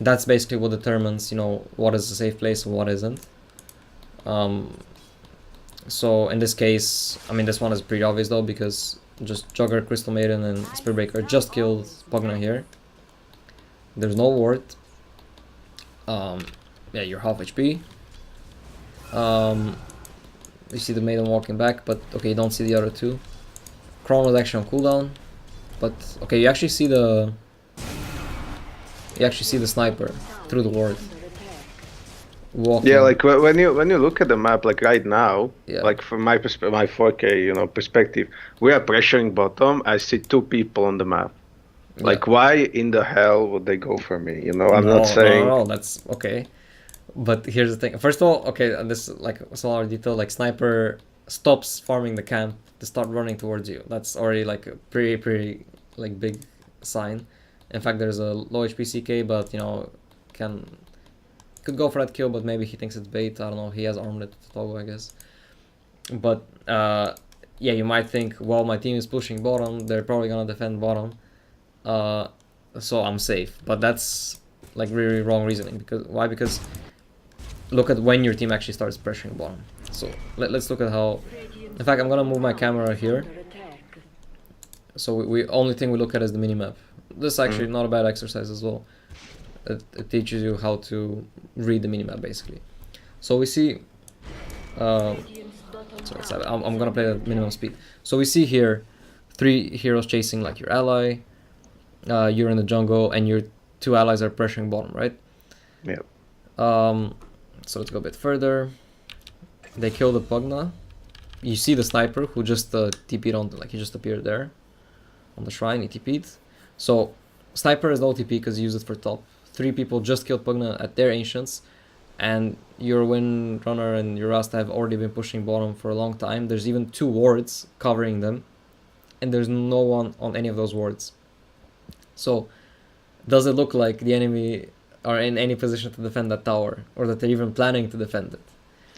that's basically what determines, what is a safe place and what isn't. So in this case, I mean, this one is pretty obvious though, because just Jugger, Crystal Maiden, and Spearbreaker just killed Pugna here. There's no ward. You're half HP. You see the Maiden walking back, but okay, you don't see the other two. Chron was actually on cooldown, but okay, you actually see the sniper through the ward. Walking. Yeah, like when you look at the map, like right now, like from my 4K, perspective, we are pressuring bottom. I see 2 people on the map. Like, why in the hell would they go for me? I'm not saying. No, that's okay. But here's the thing. First of all, okay, and this is like a smaller detail. Like sniper stops farming the camp to start running towards you. That's already like a pretty like big sign. In fact, there's a low HP CK, but could go for that kill, but maybe he thinks it's bait. I don't know. He has armlet to toggle, I guess. But you might think, well, my team is pushing bottom. They're probably gonna defend bottom, so I'm safe. But that's like really wrong reasoning. Why? Because look at when your team actually starts pressuring bottom. So let's look at how. In fact, I'm gonna move my camera here. So we only thing we look at is the minimap. This is actually not a bad exercise as well. It teaches you how to read the minimap basically. So we see. Sorry, I'm gonna play at minimum speed. So we see here 3 heroes chasing like your ally. You're in the jungle and your 2 allies are pressuring bottom, right? Yeah. So let's go a bit further. They kill the Pugna. You see the sniper who just TP'd on, like he just appeared there on the shrine. He TP'd. So sniper is low TP because he used it for top. 3 people just killed Pugna at their ancients, and your Windrunner and your Rasta have already been pushing bottom for a long time. There's even 2 wards covering them, and there's no one on any of those wards. So does it look like the enemy are in any position to defend that tower, or that they're even planning to defend it?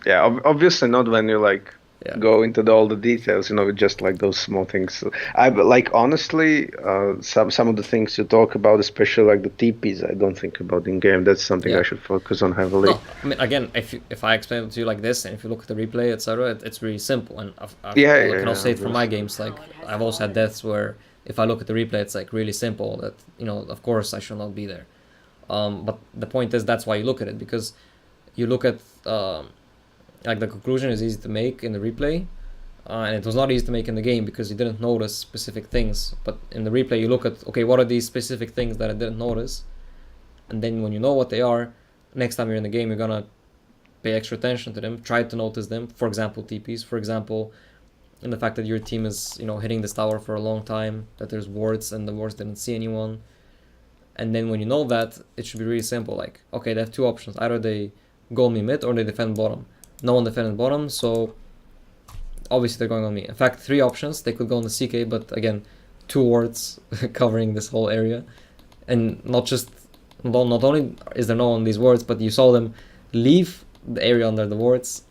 Yeah, obviously not when you like Yeah. go into all the details, with just like those small things. I like honestly, some of the things you talk about, especially like the TPs, I don't think about in game. That's something I Yeah. should focus on heavily. No, I mean, again, if I explain it to you like this, and if you look at the replay, etc., it's really simple. And Yeah, I yeah, can also yeah, say it from my obviously. games. Like I've also had deaths where if I look at the replay, it's like really simple. That of course, I should not be there. But the point is, that's why you look at it, because you look at like the conclusion is easy to make in the replay, and it was not easy to make in the game because you didn't notice specific things. But in the replay, you look at, okay, what are these specific things that I didn't notice, and then when you know what they are, next time you're in the game, you're gonna pay extra attention to them, try to notice them. For example, TPs. For example, in the fact that your team is hitting this tower for a long time, that there's wards and the wards didn't see anyone. And then when you know that, it should be really simple. Like, okay, they have two options: either they go me mid or they defend bottom. No one defended bottom, so obviously they're going on me. In fact, three options: they could go on the CK, but again, two wards covering this whole area, and not only is there no one on these wards, but you saw them leave the area under the wards,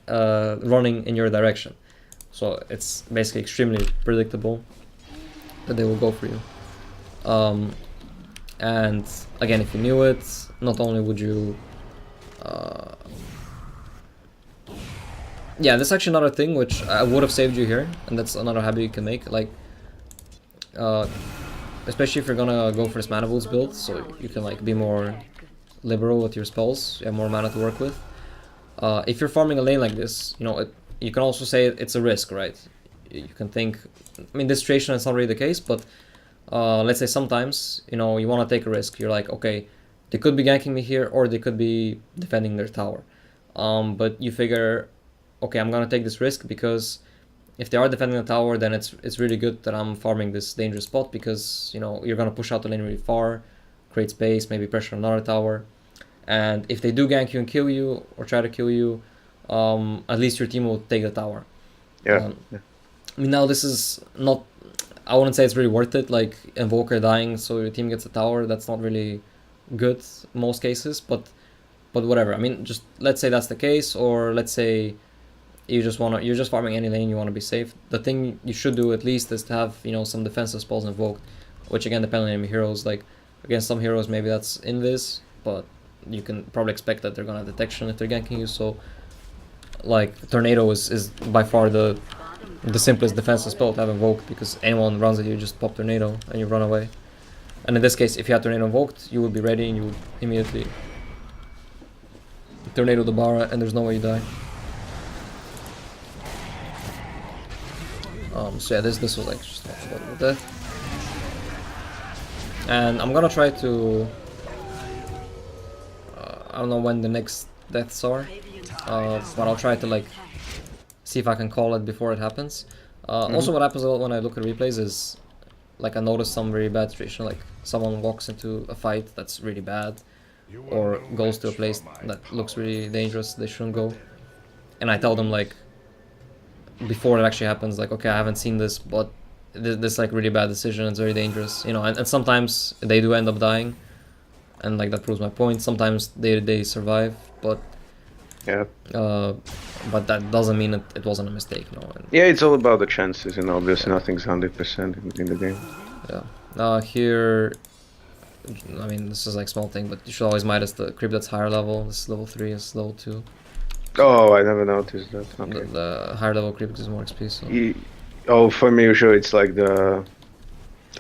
running in your direction. So it's basically extremely predictable that they will go for you. And again, if you knew it, not only would you yeah, this is actually another thing which I would have saved you here, and that's another habit you can make. Like, especially if you're gonna go for this mana boots build, so you can like be more liberal with your spells. You have more mana to work with. If you're farming a lane like this, you can also say it's a risk, right? You can think, I mean, this situation is not really the case, but let's say sometimes, you want to take a risk. You're like, okay, they could be ganking me here, or they could be defending their tower. But you figure, okay, I'm gonna take this risk because if they are defending the tower, then it's really good that I'm farming this dangerous spot, because you're gonna push out the lane really far, create space, maybe pressure another tower, and if they do gank you and kill you or try to kill you, at least your team will take the tower. Yeah, I mean, now this is not. I wouldn't say it's really worth it. Like Invoker dying, so your team gets a tower. That's not really good in most cases, but whatever. I mean, just let's say that's the case, or let's say you're just farming any lane, you want to be safe. The thing you should do at least is to have some defensive spells invoked, which again depend on enemy heroes. Like against some heroes maybe that's invis, but you can probably expect that they're gonna have detection if they're ganking you. So like tornado is by far the simplest defensive spell to have invoked, because anyone runs at you, just pop tornado and you run away. And in this case, if you had tornado invoked, you would be ready and you would immediately tornado the Bara, and there's no way you die. So yeah, this was like just about death. And I'm gonna try to I don't know when the next deaths are, but I'll try to like see if I can call it before it happens. Also, what happens a lot when I look at replays is like I notice some very bad situation, like someone walks into a fight that's really bad, or goes to a place that looks really dangerous, they shouldn't go, and I tell them like before it actually happens, like, okay, I haven't seen this, but this like really bad decision, it's very dangerous, and sometimes they do end up dying, and like that proves my point. Sometimes they survive, but yeah. but that doesn't mean it wasn't a mistake, And, Yeah, it's all about the chances, obviously nothing's 100% in the game. Yeah. Here, I mean, this is like small thing, but you should always Midas the creep that's higher level. This is level 3, is level 2. Oh, I never noticed that. Okay. The higher level creep gives more XP, so... Oh, for me, usually it's like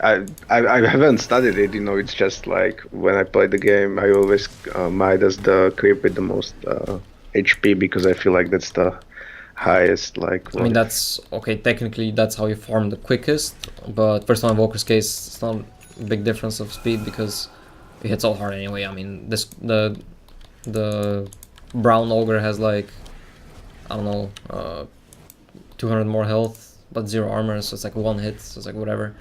I haven't studied it, it's just like when I play the game, I always Midas the creep with the most HP, because I feel like that's the highest, like... I mean, that's... Okay, technically that's how you farm the quickest, but first time Invoker's case, it's not a big difference of speed, because it hits all hard anyway. I mean, the brown ogre has like, I don't know, 200 more health, but 0 armor, so it's like 1 hit, so it's like whatever.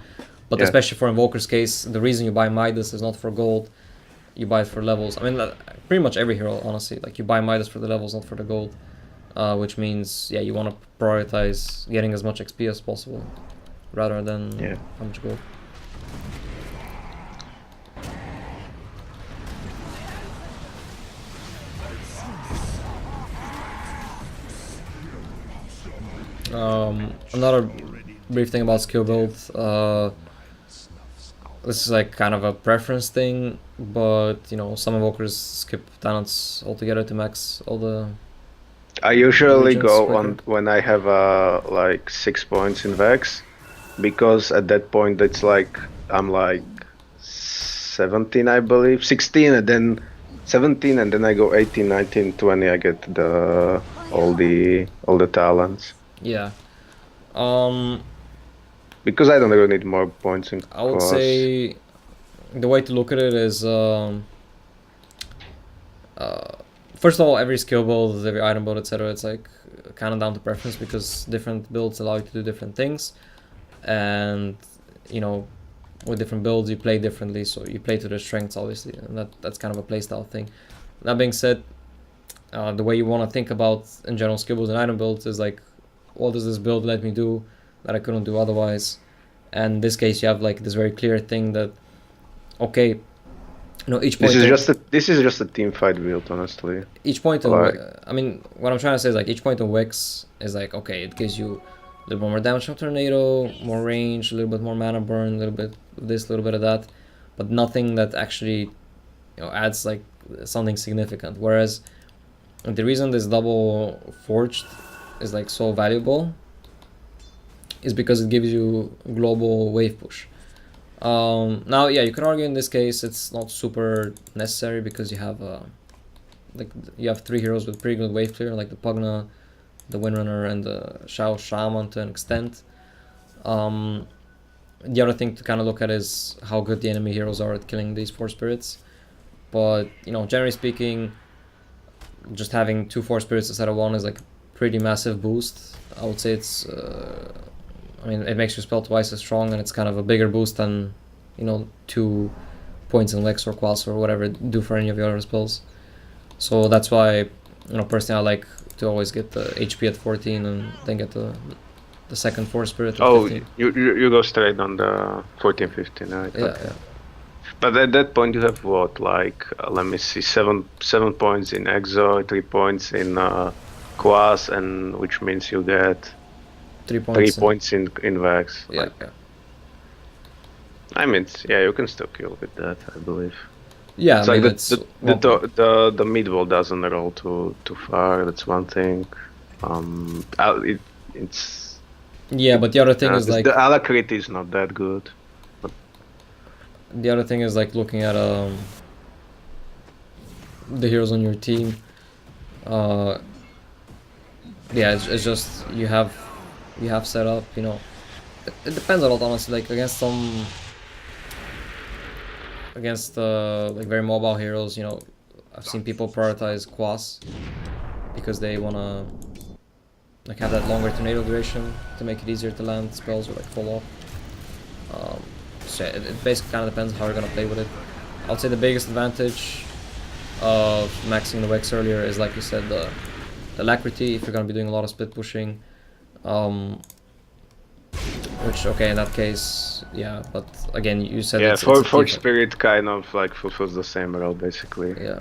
But Yeah. especially for Invoker's case, the reason you buy Midas is not for gold, you buy it for levels. I mean, pretty much every hero, honestly, like you buy Midas for the levels, not for the gold. Which means, yeah, you want to prioritize getting as much XP as possible, rather than how much gold. Another brief thing about skill build. This is like kind of a preference thing, but you know, some invokers skip talents altogether to max all the I usually regions go quicker. on when I have like 6 points in Vex, because at that point it's like I'm like 17, I believe, 16, and then 17, and then I go 18, 19, 20. I get all the talents Yeah. because I don't really need more points in I would class. say the way to look at it is first of all, every skill build, every item build, etc. It's like kind of down to preference because different builds allow you to do different things, and you know, with different builds you play differently. So you play to their strengths, obviously, and that's kind of a playstyle thing. That being said, the way you want to think about in general skill builds and item builds is like, what does this build let me do that I couldn't do otherwise? And in this case, you have like this very clear thing that, okay, you know, each point This is just a team fight build, honestly. each point in Like, I mean, what I'm trying to say is like each point in Wix is like, okay, it gives you a little bit more damage from tornado, more range, a little bit more mana burn, a little bit of this, a little bit of that, but nothing that actually, you know, adds like something significant. Whereas the reason this double forged is like so valuable is because it gives you global wave push. Now, yeah, you can argue in this case it's not super necessary because you have like you have 3 heroes with pretty good wave clear, like the Pugna, the Windrunner, and the Shao Shaman to an extent. The other thing to kind of look at is how good the enemy heroes are at killing these 4 spirits. But you know, generally speaking, just having 2 4 spirits instead of 1 is like a pretty massive boost. I would say it's I mean, it makes your spell twice as strong, and it's kind of a bigger boost than, you know, 2 points in Lex or Quas or whatever do for any of your other spells. So that's why, you know, personally I like to always get the HP at 14 and then get the second Force Spirit at 15. you go straight on the 14, 15, right? Yeah, yeah. But at that point you have what, like, let me see, 7 points in Exo, 3 points in Quas, and which means you get 3 3 points. points in Vex. Yeah, Like, yeah. I mean, yeah, you can still kill with that, I believe. Yeah, It's I like mean, it's one point. the mid wall doesn't roll too far. That's one thing. It's Yeah, but the other thing is like the Alacrity is not that good. the other thing is like looking at the heroes on your team. Yeah, it's just you have set up, you know. It depends a lot, honestly. Like against like very mobile heroes, you know, I've seen people prioritize Quas because they wanna like have that longer tornado duration to make it easier to land spells or like fall off. So yeah, it basically kind of depends how you're gonna play with it. I would say the biggest advantage of maxing the Wex earlier is, like you said, the alacrity if you're gonna be doing a lot of split pushing. Which, okay, in that case, yeah, but again, you said Yeah, it's a Forge team Spirit kind of like fulfills the same role basically. yeah,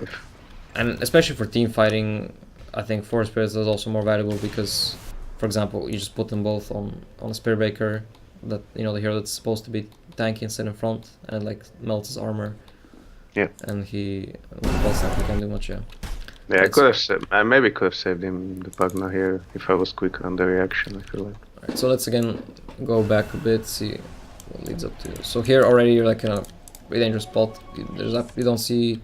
and especially for team fighting, I think Force Spirits is also more valuable because, for example, you just put them both on a Spirit Breaker, that, you know, the hero that's supposed to be tanky and sit in front, and it like melts his armor. Yeah. And he both he can't do much. Yeah. Yeah, I maybe could have saved him the Pugna here if I was quicker on the reaction, I feel like. Alright, so let's again go back a bit, see what leads up to. So here already you're like in a very dangerous spot. You don't see.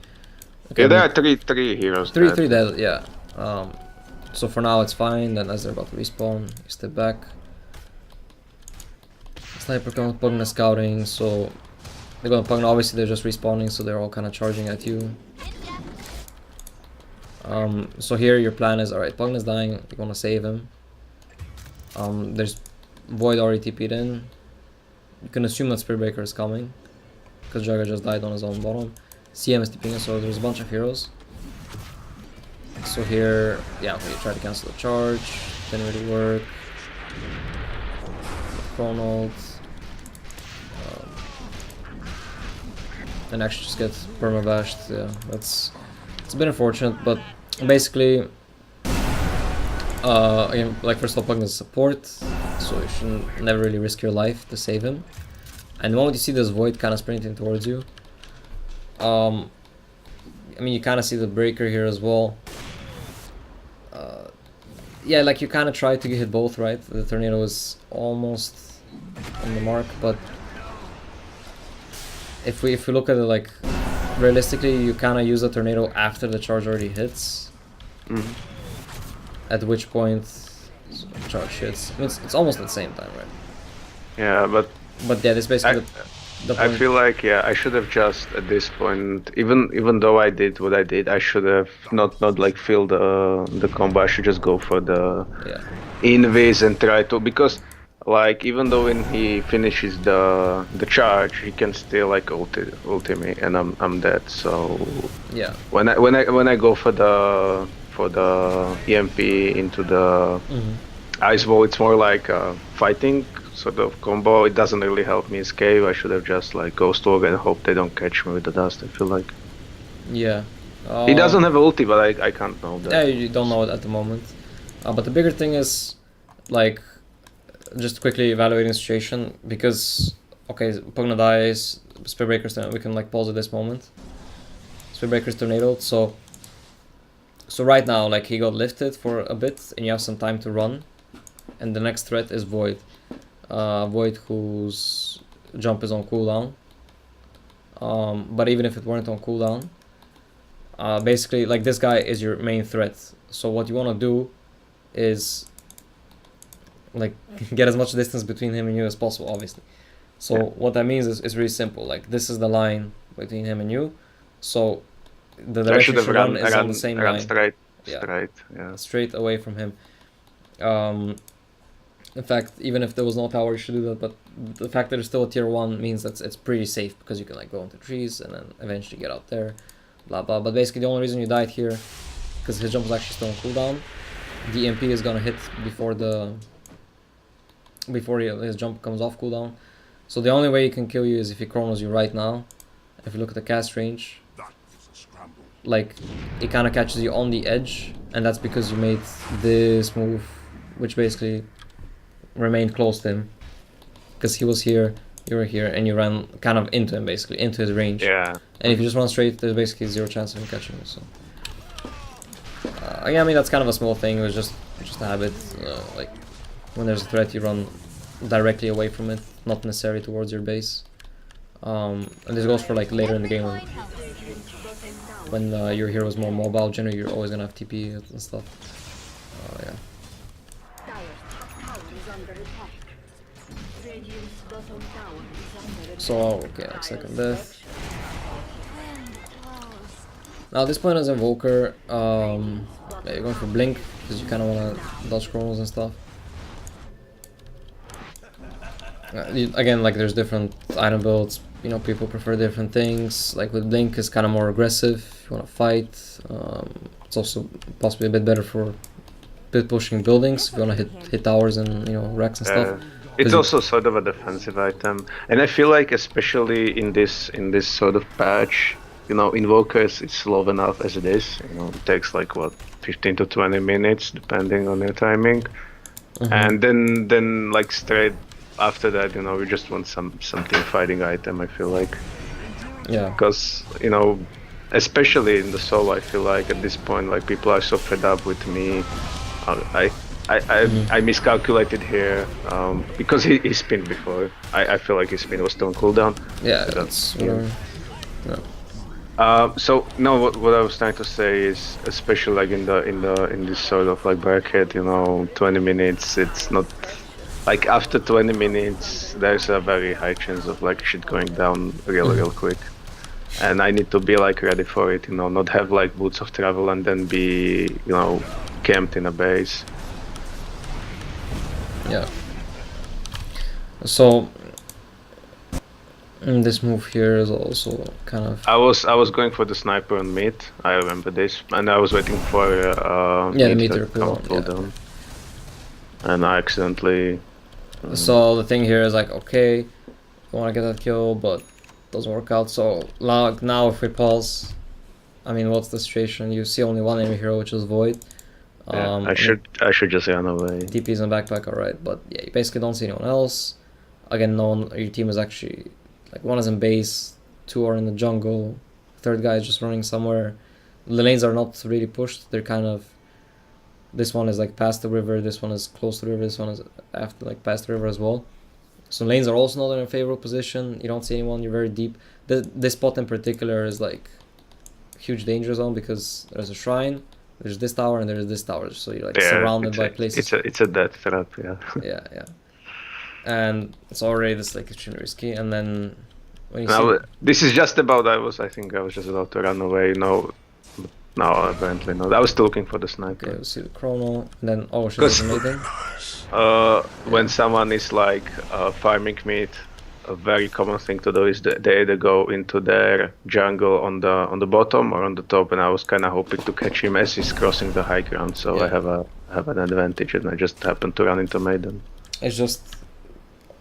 Okay, yeah, there are three heroes. Three dead, yeah. So for now it's fine. Then as they're about to respawn, you step back. Sniper comes, Pugna scouting. So they're going Pugna. Obviously they're just respawning, so they're all kind of charging at you. So here your plan is, alright, Pugna's dying, you want to save him. There's Void already TP'd in. You can assume that Spirit Breaker is coming, because Jugger just died on his own bottom. CM is TPing in, so there's a bunch of heroes. So here, yeah, okay, you try to cancel the charge, didn't really work. Chronoed. And actually just get permabashed, yeah, it's a bit unfortunate, but basically Again, like first of all, Pugna is support, so you should never really risk your life to save him. And the moment you see this void kind of sprinting towards you, I mean, you kind of see the breaker here as well. Yeah, like you kind of try to hit both, right? The tornado is almost on the mark, but if we look at it like realistically, you kind of use the tornado after the charge already hits. At which point charge hits. I mean, it's almost at the same time, right? Yeah, but yeah, this basically the point. I feel like I should have just at this point, even though I did what I did, I should have not like fill the combo. I should just go for the invis and try to, because like even though when he finishes the charge, he can still like ulti me and I'm dead. So yeah, when I go for the EMP into the ice wall, it's more like fighting sort of combo. It doesn't really help me escape. I should have just like ghost walk and hope they don't catch me with the dust. I feel like. Yeah. He doesn't have ulti, but I can't know that. Yeah, you don't know it at the moment. But the bigger thing is, like, just quickly evaluating the situation, because okay, Pugna dies, Spearbreaker's we can like pause at this moment. Spearbreaker's tornadoed, so right now like he got lifted for a bit, and you have some time to run, and the next threat is Void. Void whose jump is on cooldown. But even if it weren't on cooldown, basically like this guy is your main threat. So what you want to do is like get as much distance between him and you as possible, obviously. So what that means is really simple. Like this is the line between him and you. So the direction you should run is on the same line. Straight away from him. In fact, even if there was no tower, you should do that. But the fact that it's still a tier 1 means that it's pretty safe, because you can like go into trees and then eventually get out there. Blah blah. But basically, the only reason you died here, because his jump was actually still on cooldown. The EMP is gonna hit before his jump comes off cooldown. So the only way he can kill you is if he chronos you right now. If you look at the cast range, like it kind of catches you on the edge, and that's because you made this move, which basically remained close to him, because he was here, you were here, and you ran kind of into him, basically into his range. Yeah. And if you just run straight, there's basically zero chance of him catching you. So yeah, I mean that's kind of a small thing. It was just a habit. Like when there's a threat, you run directly away from it, not necessarily towards your base. And this goes for like later in the game when your hero is more mobile. Generally, you're always gonna have TP and stuff. Yeah. So okay, like second death. Now at this point as Invoker, yeah, you're going for Blink because you kind of want to dodge chronos and stuff. Again, like there's different item builds. You know, people prefer different things. Like with Blink, is kind of more aggressive. If you want to fight, it's also possibly a bit better for bit pushing buildings. If you want to hit towers and racks and stuff. It's also sort of a defensive item, and I feel like especially in this sort of patch, Invokers, it's slow enough as it is. It takes like what 15 to 20 minutes depending on your timing, and then like straight after that, we just want something fighting item. I feel like, yeah, because especially in the solo, I feel like at this point, like people are so fed up with me. I miscalculated here because he spinned before. I feel like his spin was still on cooldown. Yeah, that's whatever. So no, what I was trying to say is, especially like in this sort of like bracket, 20 minutes. It's not like after 20 minutes, there's a very high chance of like shit going down real quick, and I need to be like ready for it. Not have like boots of travel and then be camped in a base. Yeah. So this move here is also kind of. I was going for the sniper on mid. I remember this, and I was waiting for the meter cool down, and I accidentally. So the thing here is like, okay, you want to get that kill, but it doesn't work out. So now if we pause, I mean, what's the situation? You see only one enemy hero, which is Void. Yeah, I I should just run away. TPs and backpack are right, but yeah, you basically don't see anyone else. Again, no one, your team is actually, like, one is in base, two are in the jungle, third guy is just running somewhere. The lanes are not really pushed, they're kind of, this one is like past the river, this one is close to the river, this one is after, like, past the river as well. So lanes are also not in a favorable position, you don't see anyone, you're very deep. This spot in particular is like huge danger zone because there's a shrine, there's this tower, and there's this tower, so you're like surrounded by places. It's a death trap, yeah. Yeah. And it's already this like extremely risky, and then when you Now, see, this is just about, I think I was just about to run away. No, apparently not. I was still looking for the sniper. okay, we see the chrono, and then oh, she's amazing. When someone is like farming meat, a very common thing to do is they either go into their jungle on the bottom or on the top, and I was kind of hoping to catch him as he's crossing the high ground, so Yeah. I have an advantage, and I just happened to run into Maiden. It's just,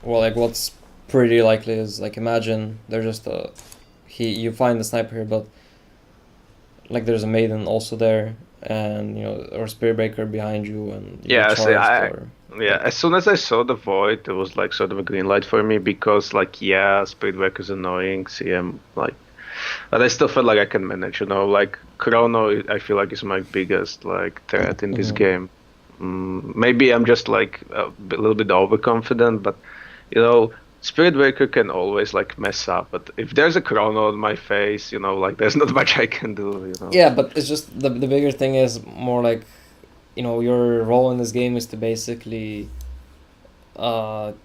well, like, what's pretty likely is, like, imagine there's just you find the sniper here, but like there's a maiden also there, and or spirit breaker behind you, and you Yeah, get see, charged, yeah, as soon as I saw the void, it was like sort of a green light for me because, like, yeah, Spirit Breaker is annoying, CM, like, but I still feel like I can manage, like, Chrono, I feel like is my biggest, like, threat in this game. Maybe I'm just, like, a little bit overconfident, but, Spirit Breaker can always, like, mess up, but if there's a Chrono on my face, like, there's not much I can do, Yeah, but it's just the bigger thing is more like, your role in this game is to basically, like,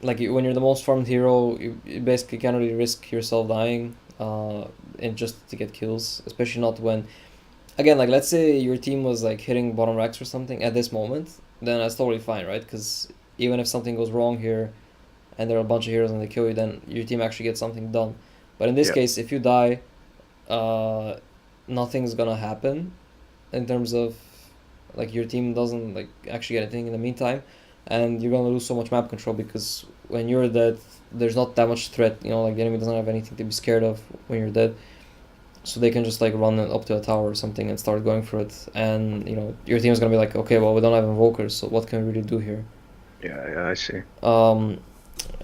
when you're the most farmed hero, you basically can't really risk yourself dying, and just to get kills, especially not when, again, like, let's say your team was like hitting bottom racks or something at this moment, then that's totally fine, right? Because even if something goes wrong here, and there are a bunch of heroes and they kill you, then your team actually gets something done. But in this case, if you die, nothing's gonna happen in terms of, like, your team doesn't like actually get anything in the meantime, and you're gonna lose so much map control because when you're dead, there's not that much threat. Like, the enemy doesn't have anything to be scared of when you're dead, so they can just like run up to a tower or something and start going for it. And your team is gonna be like, okay, well, we don't have invokers, so what can we really do here? Yeah, I see.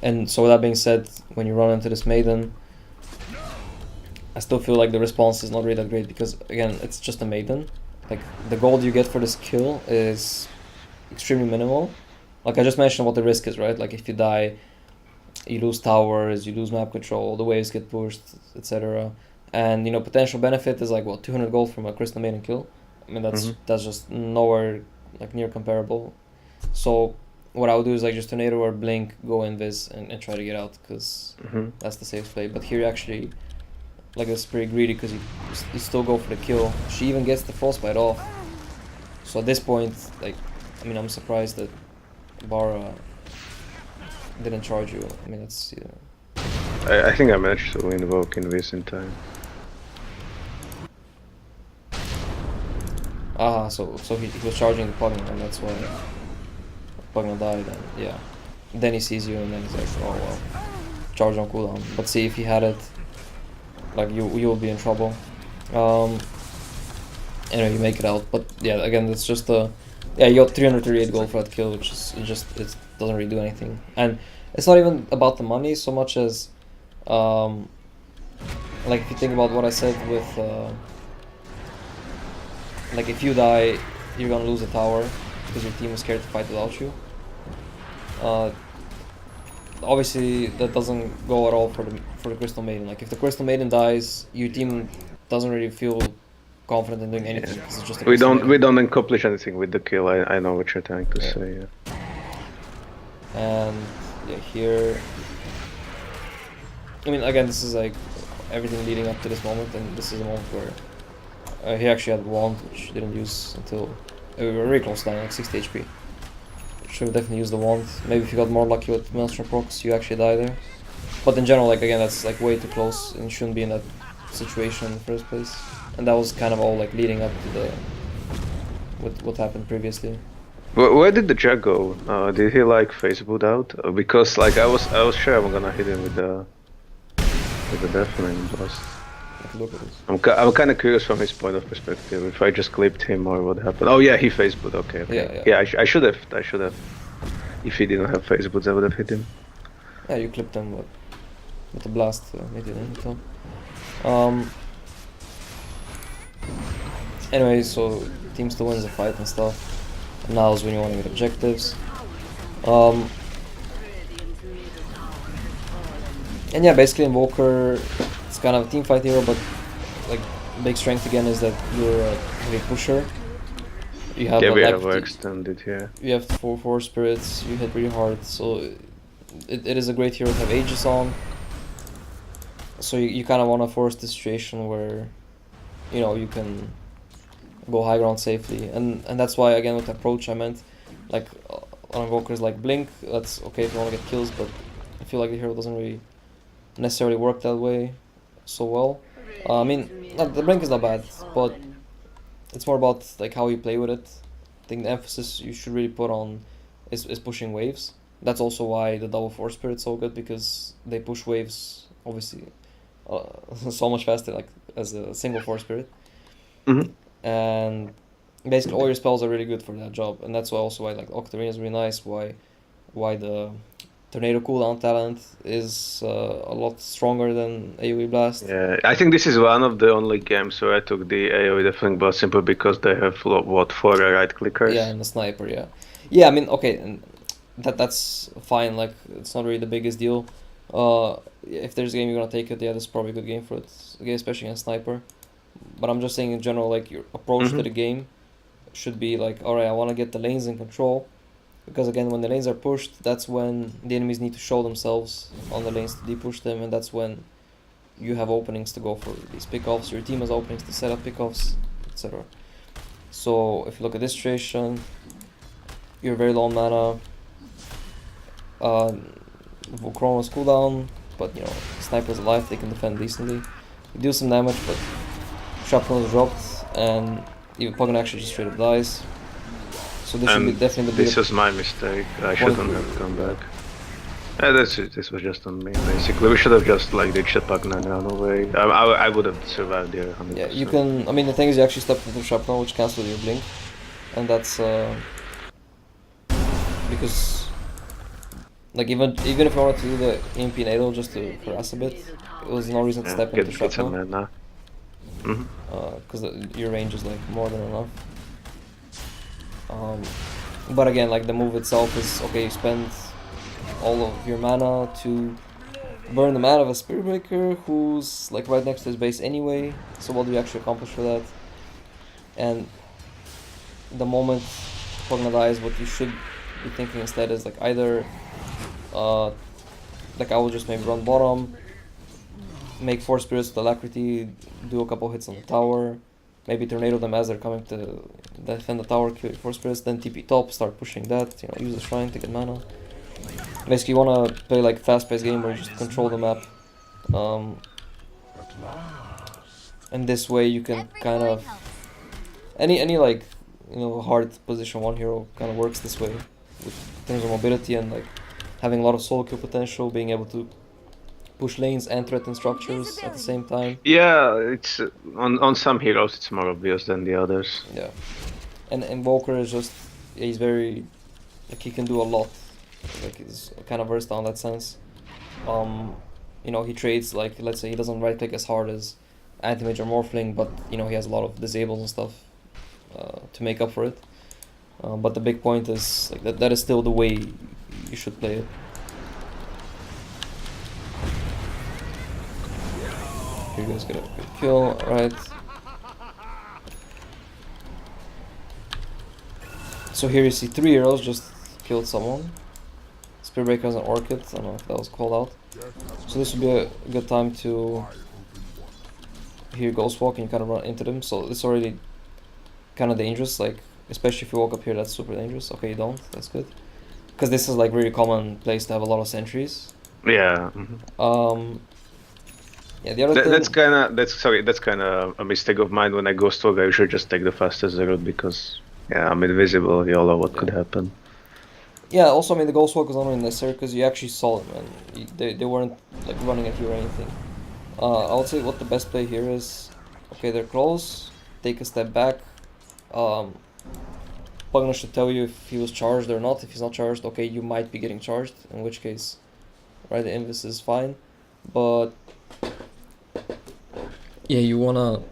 And so with that being said, when you run into this maiden, I still feel like the response is not really that great because, again, it's just a maiden. Like, the gold you get for this kill is extremely minimal. Like, I just mentioned what the risk is, right? Like, if you die, you lose towers, you lose map control, the waves get pushed, etc. And, potential benefit is like, what, 200 gold from a crystal maiden kill? I mean, that's just nowhere, like, near comparable. So what I would do is, like, just tornado or blink, go invis, and try to get out, because that's the safe play. But here you actually, like, it's pretty greedy because you still go for the kill. She even gets the frostbite off. So at this point, like, I mean, I'm surprised that Bara didn't charge you. I mean, that's I think I managed to invoke invis in time. So he was charging the Pugna, and that's why Pugna died, and yeah. Then he sees you, and then he's like, oh well, charge on cooldown. But see, if he had it, like, you will be in trouble. Anyway, you make it out, but yeah, again, it's just you got 338 gold for that kill, which is it doesn't really do anything. And it's not even about the money so much as, like, if you think about what I said with, like, if you die, you're gonna lose a tower because your team is scared to fight without you. Obviously, that doesn't go at all for the Crystal Maiden. Like, if the Crystal Maiden dies, your team doesn't really feel confident in doing anything because it's just a Crystal Maiden. We don't accomplish anything with the kill. I know what you're trying to say. Yeah. And yeah, here, I mean, again, this is like everything leading up to this moment, and this is a moment where he actually had wand, which he didn't use until we were really close to dying, like 60 HP. Should have definitely used the wand. Maybe if you got more lucky with Maelstrom procs, you actually die there. But in general, like, again, that's like way too close and you shouldn't be in that situation in the first place. And that was kind of all like leading up to what happened previously. Where did the Jack go? Did he like face boot out? Because, like, I was sure I'm gonna hit him with the deafening blast. If you look at this. I'm kind of curious from his point of perspective if I just clipped him or what happened. Oh yeah, he face boot. Okay, okay. Yeah. I should have. I should have. If he didn't have face boots, I would have hit him. Yeah, you clipped them, but with the blast, it didn't hit him. Anyway, so team still wins the fight and stuff. And now is when you want to get objectives. And yeah, basically Invoker, it's kind of a team fight hero, but like big strength again is that you're a heavy pusher. You have Yeah, we have alacrity. extended here. You have four spirits. You hit really hard, so it is a great hero to have Aegis on. So you kind of want to force the situation where, you know, you can go high ground safely, and that's why again with approach I meant, like on Invokers like Blink, that's okay if you want to get kills, but I feel like the hero doesn't really necessarily work that way so well. I mean, the Blink is not bad, but it's more about like how you play with it. I think the emphasis you should really put on is pushing waves. That's also why the double force spirit's so good, because they push waves obviously so much faster like as a single force spirit. And basically all your spells are really good for that job, and that's why also why like Octarine is really nice, why the Tornado cooldown talent is a lot stronger than AoE Blast. Yeah, I think this is one of the only games where I took the AoE Deafening Blast simply because they have what 4 right clickers. Yeah, and the sniper, yeah. I mean, okay, and that's fine. Like, it's not really the biggest deal. If there's a game you're gonna take it, yeah, this is probably a good game for it. Okay, especially against sniper. But I'm just saying in general, like your approach to the game should be like, all right, I want to get the lanes in control, because again, when the lanes are pushed, that's when the enemies need to show themselves on the lanes to depush them, and that's when you have openings to go for these pickoffs. Your team has openings to set up pickoffs, etc. So if you look at this situation, you're very low on mana. Chrono's cooldown, but you know, Sniper's alive, they can defend decently. You do some damage, but Shrapnel is dropped, and even Pogon actually just straight up dies. So this should be definitely the This was my mistake. I shouldn't have come back. This was just on me, basically. We should have just like ditched the Pugna and run away. I would have survived there 100%. Yeah, you can. I mean, the thing is, you actually stepped into Shrapnel, which cancels your blink, and that's because, like, even if I wanted to do the EMP NATO just to harass a bit, it was no reason to step into Shrapnel. Because your range is like more than enough. But again, like the move itself is okay. You spend all of your mana to burn the mana of a Spirit Breaker who's like right next to his base anyway. So what do you actually accomplish for that? And the moment Pugna dies, what you should be thinking instead is like either like I will just maybe run bottom, make 4 spirits with alacrity, do a couple hits on the tower, maybe tornado them as they're coming to defend the tower, kill 4 spirits, then TP top, start pushing that, you know, use the shrine to get mana. Basically you wanna play like fast-paced game where you just control the map. And this way you can kind of any like, you know, hard position 1 hero kind of works this way with terms of mobility and like having a lot of solo kill potential, being able to push lanes and threaten structures at the same time. Yeah, it's on some heroes it's more obvious than the others. Yeah, and Invoker is just, he's very, like, he can do a lot. Like, he's kind of versatile in that sense. You know, he trades, like, let's say he doesn't right click as hard as Anti-Mage or Morphling, but you know, he has a lot of disables and stuff to make up for it. But the big point is like that is still the way you should play it. You guys get a good kill, alright. So here you see 3 heroes just killed someone. Spirit Breaker has an Orchid, I don't know if that was called out. So this would be a good time to hear Ghost Walk and you kind of run into them. So it's already kind of dangerous, like especially if you walk up here, that's super dangerous. Okay, you don't, that's good. Because this is like really common place to have a lot of sentries. Yeah. Yeah, the other thing... That's kind of a mistake of mine. When I go Ghost Walk, I usually just take the fastest route because, yeah, I'm invisible. You all know what could happen. Yeah, also, I mean, the Ghost Walk was not really necessary because you actually saw them, and they weren't like running at you or anything. I would say what the best play here is. Okay, they're close. Take a step back. Pugna should tell you if he was charged or not. If he's not charged, okay, you might be getting charged. In which case, right, the invis is fine. But yeah, you wanna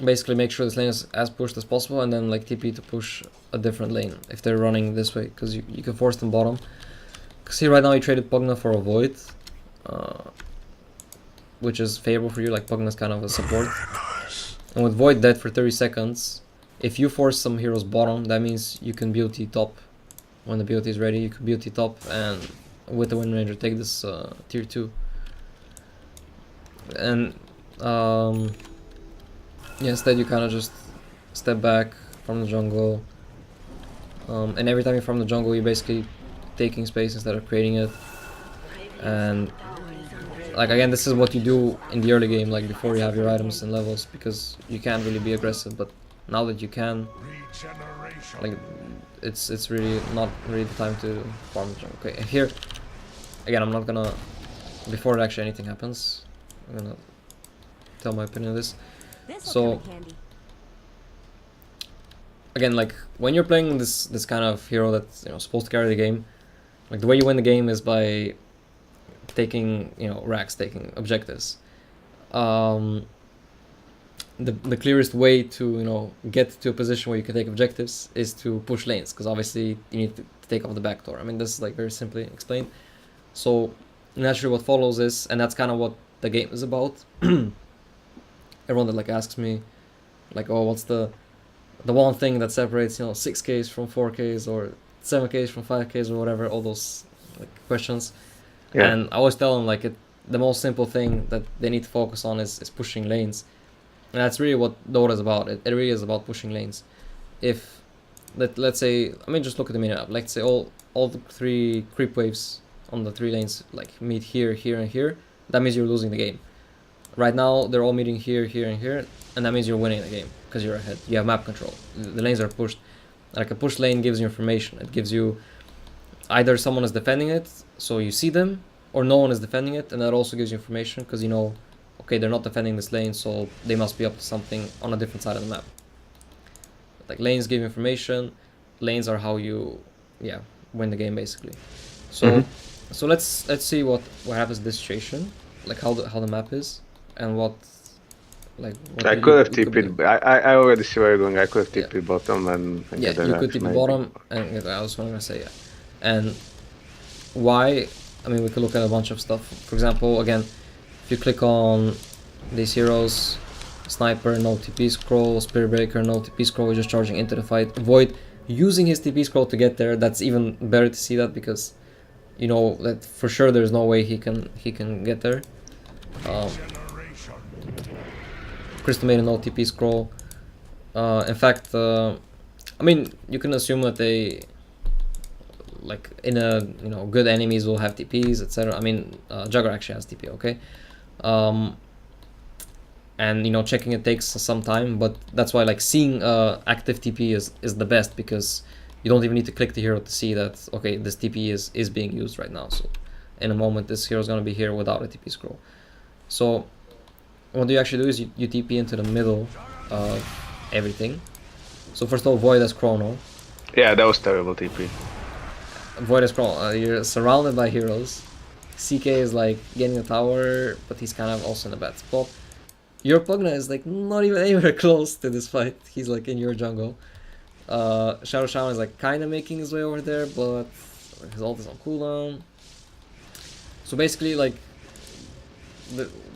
basically make sure this lane is as pushed as possible, and then like TP to push a different lane if they're running this way, because you can force them bottom. Because here right now you traded Pugna for a Void, which is favorable for you. Like Pugna's kind of a support, and with Void dead for 30 seconds, if you force some heroes bottom, that means you can BOT top. When the BOT is ready, you can BOT top and with the Wind Ranger take this tier 2. And yeah, instead you kind of just step back from the jungle, and every time you're from the jungle you're basically taking space instead of creating it. And like again, this is what you do in the early game, like before you have your items and levels, because you can't really be aggressive. But now that you can, like it's really not really the time to farm the jungle. Okay, here again, I'm not gonna, before actually anything happens, I'm gonna tell my opinion on this. So again, like when you're playing this kind of hero that's, you know, supposed to carry the game, like the way you win the game is by taking, you know, racks, taking objectives. The clearest way to, you know, get to a position where you can take objectives is to push lanes, because obviously you need to take off the back door. I mean, this is like very simply explained. So naturally what follows is, and that's kind of what the game is about. Everyone that like asks me like, oh, what's the one thing that separates, you know, 6Ks from 4Ks or 7Ks from 5Ks or whatever, all those like questions. Yeah. And I always tell them like the most simple thing that they need to focus on is pushing lanes. And that's really what Dota is about. It really is about pushing lanes. If let's say, I mean, just look at the minimap. Let's say all the 3 creep waves on the 3 lanes like meet here, here, and here. That means you're losing the game. Right now they're all meeting here, here, and here, and that means you're winning the game because you're ahead. You have map control. The lanes are pushed. Like a push lane gives you information. It gives you either someone is defending it, so you see them, or no one is defending it, and that also gives you information because you know, okay, they're not defending this lane, so they must be up to something on a different side of the map. Like lanes give information. Lanes are how you, yeah, win the game basically. So so let's see what happens in this situation, like how the map is, and what I could have TP'd. I already see where you're going. I could have TP'd bottom and yeah, you could TP bottom, and I was gonna say yeah. And why? I mean, we could look at a bunch of stuff. For example, again, if you click on these heroes, Sniper, no TP scroll, Spirit Breaker, no TP scroll, just charging into the fight. Void using his TP scroll to get there. That's even better to see that, because you know that for sure there's no way he can get there. Crystal made a no TP scroll. In fact, I mean, you can assume that they, like in a, you know, good enemies will have TPs, etc. I mean, Jugger actually has TP, okay. And you know, checking it takes some time, but that's why like seeing active TP is the best, because you don't even need to click the hero to see that, okay, this TP is being used right now. So in a moment this hero is going to be here without a TP scroll. So what you actually do is you TP into the middle of everything. So first of all, Void as Chrono. Yeah, that was terrible TP. Void as Chrono, you're surrounded by heroes. CK is like getting a tower, but he's kind of also in a bad spot. Your Pugna is like not even anywhere close to this fight. He's like in your jungle. Shadow Shaman is like kind of making his way over there, but his ult is on cooldown. So basically, like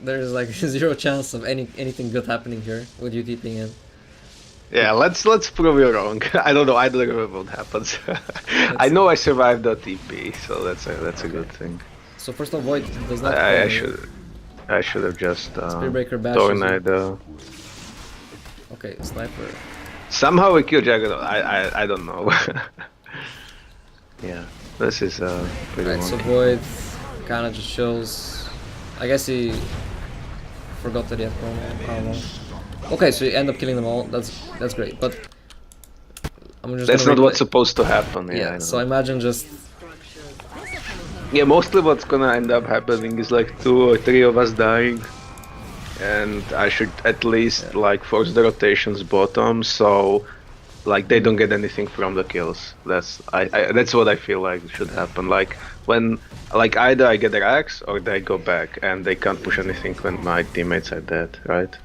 there's like 0 chance of anything good happening here with you TPing in. Yeah, let's prove you wrong. I don't know. I don't remember what happens. I know I survived the TP, so that's a good thing. So first of all, Void does not. I should have just Tornado. Okay, Sniper. Somehow we killed Juggernaut. I don't know. Yeah, this is pretty. Right, so Void kind of just shows. I guess he forgot that he had Chrono. I don't know. Okay, so you end up killing them all. That's great, but I'm just. That's not what's supposed to happen. Yeah. So imagine just Yeah, mostly what's gonna end up happening is like 2 or 3 of us dying, and I should at least Yeah. like force the rotations bottom, so like they don't get anything from the kills. That's what I feel like should happen. Like when like either I get their axe or they go back and they can't push anything when my teammates are dead, right?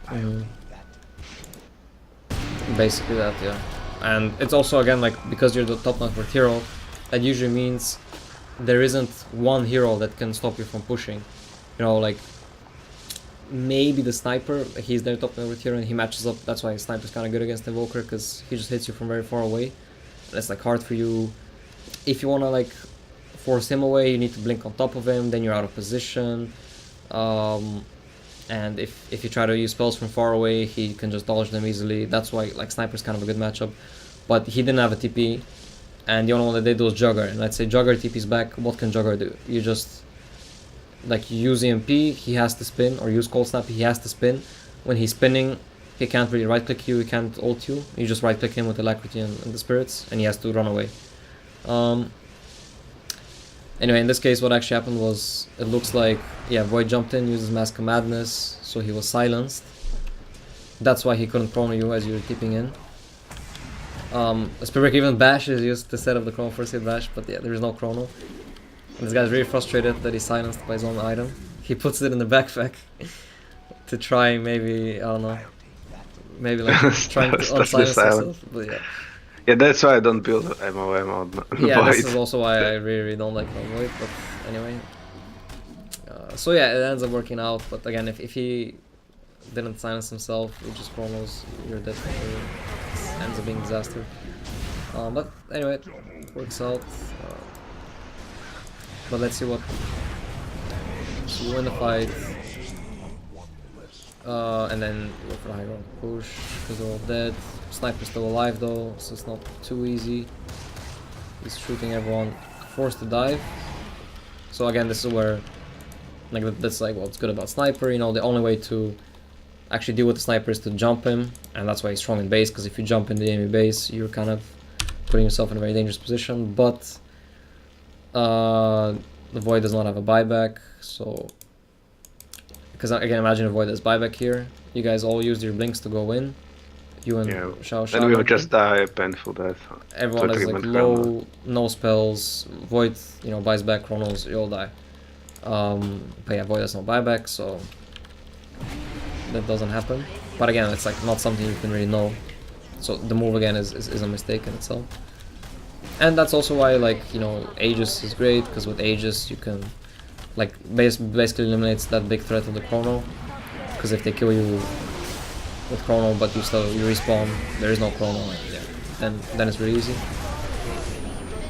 Basically that, yeah. And it's also, again, like, because you're the top net worth hero, that usually means there isn't one hero that can stop you from pushing. You know, like, maybe the sniper, he's their top net worth hero and he matches up. That's why sniper's kind of good against Invoker, because he just hits you from very far away. And it's like hard for you. If you want to like force him away, you need to blink on top of him, then you're out of position. And if you try to use spells from far away, he can just dodge them easily. That's why like sniper's kind of a good matchup. But he didn't have a TP, and the only one that did was Jugger. And let's say Jugger TP's back, what can Jugger do? You just like use EMP, he has to spin, or use Cold Snap, he has to spin. When he's spinning, he can't really right click you, he can't ult you. You just right click him with Alacrity and the Spirits, and he has to run away. Anyway, in this case, what actually happened was, it looks like, yeah, Void jumped in, uses Mask of Madness, so he was silenced. That's why he couldn't chrono you as you were tipping in. Spirit even Bash is used to set up the chrono first hit bash, but yeah, there is no chrono. And this guy's really frustrated that he's silenced by his own item. He puts it in the backpack to try, maybe, I don't know, maybe like trying to unsilence himself, but yeah. Yeah, that's why I don't build MOM on Yeah, Void. this is also why I really don't like Void, but anyway. So yeah, it ends up working out, but again, if he didn't silence himself, it just chronos, you're dead. It ends up being a disaster. But anyway, it works out. But let's see what. So you win the fight. And then you go for the high ground push, because they're all dead. Sniper's still alive though, so it's not too easy. He's shooting everyone, forced to dive. So again, this is where, like, that's like what's good about Sniper, you know, the only way to actually deal with the Sniper is to jump him, and that's why he's strong in base, because if you jump in the enemy base, you're kind of putting yourself in a very dangerous position. But the Void does not have a buyback, so, because again, imagine a Void has buyback here, you guys all used your blinks to go in, you and Yeah, Shao. and we will just die a painful death. Everyone has like low, no spells, Void, you know, buys back chronos, you all die. But yeah, Void has no buyback, so that doesn't happen. But again, it's like not something you can really know. So the move again is a mistake in itself. And that's also why, like, you know, Aegis is great, because with Aegis you can, like, basically eliminates that big threat of the chrono. Because if they kill you with chrono but you respawn, there is no chrono, and yeah, then it's really easy.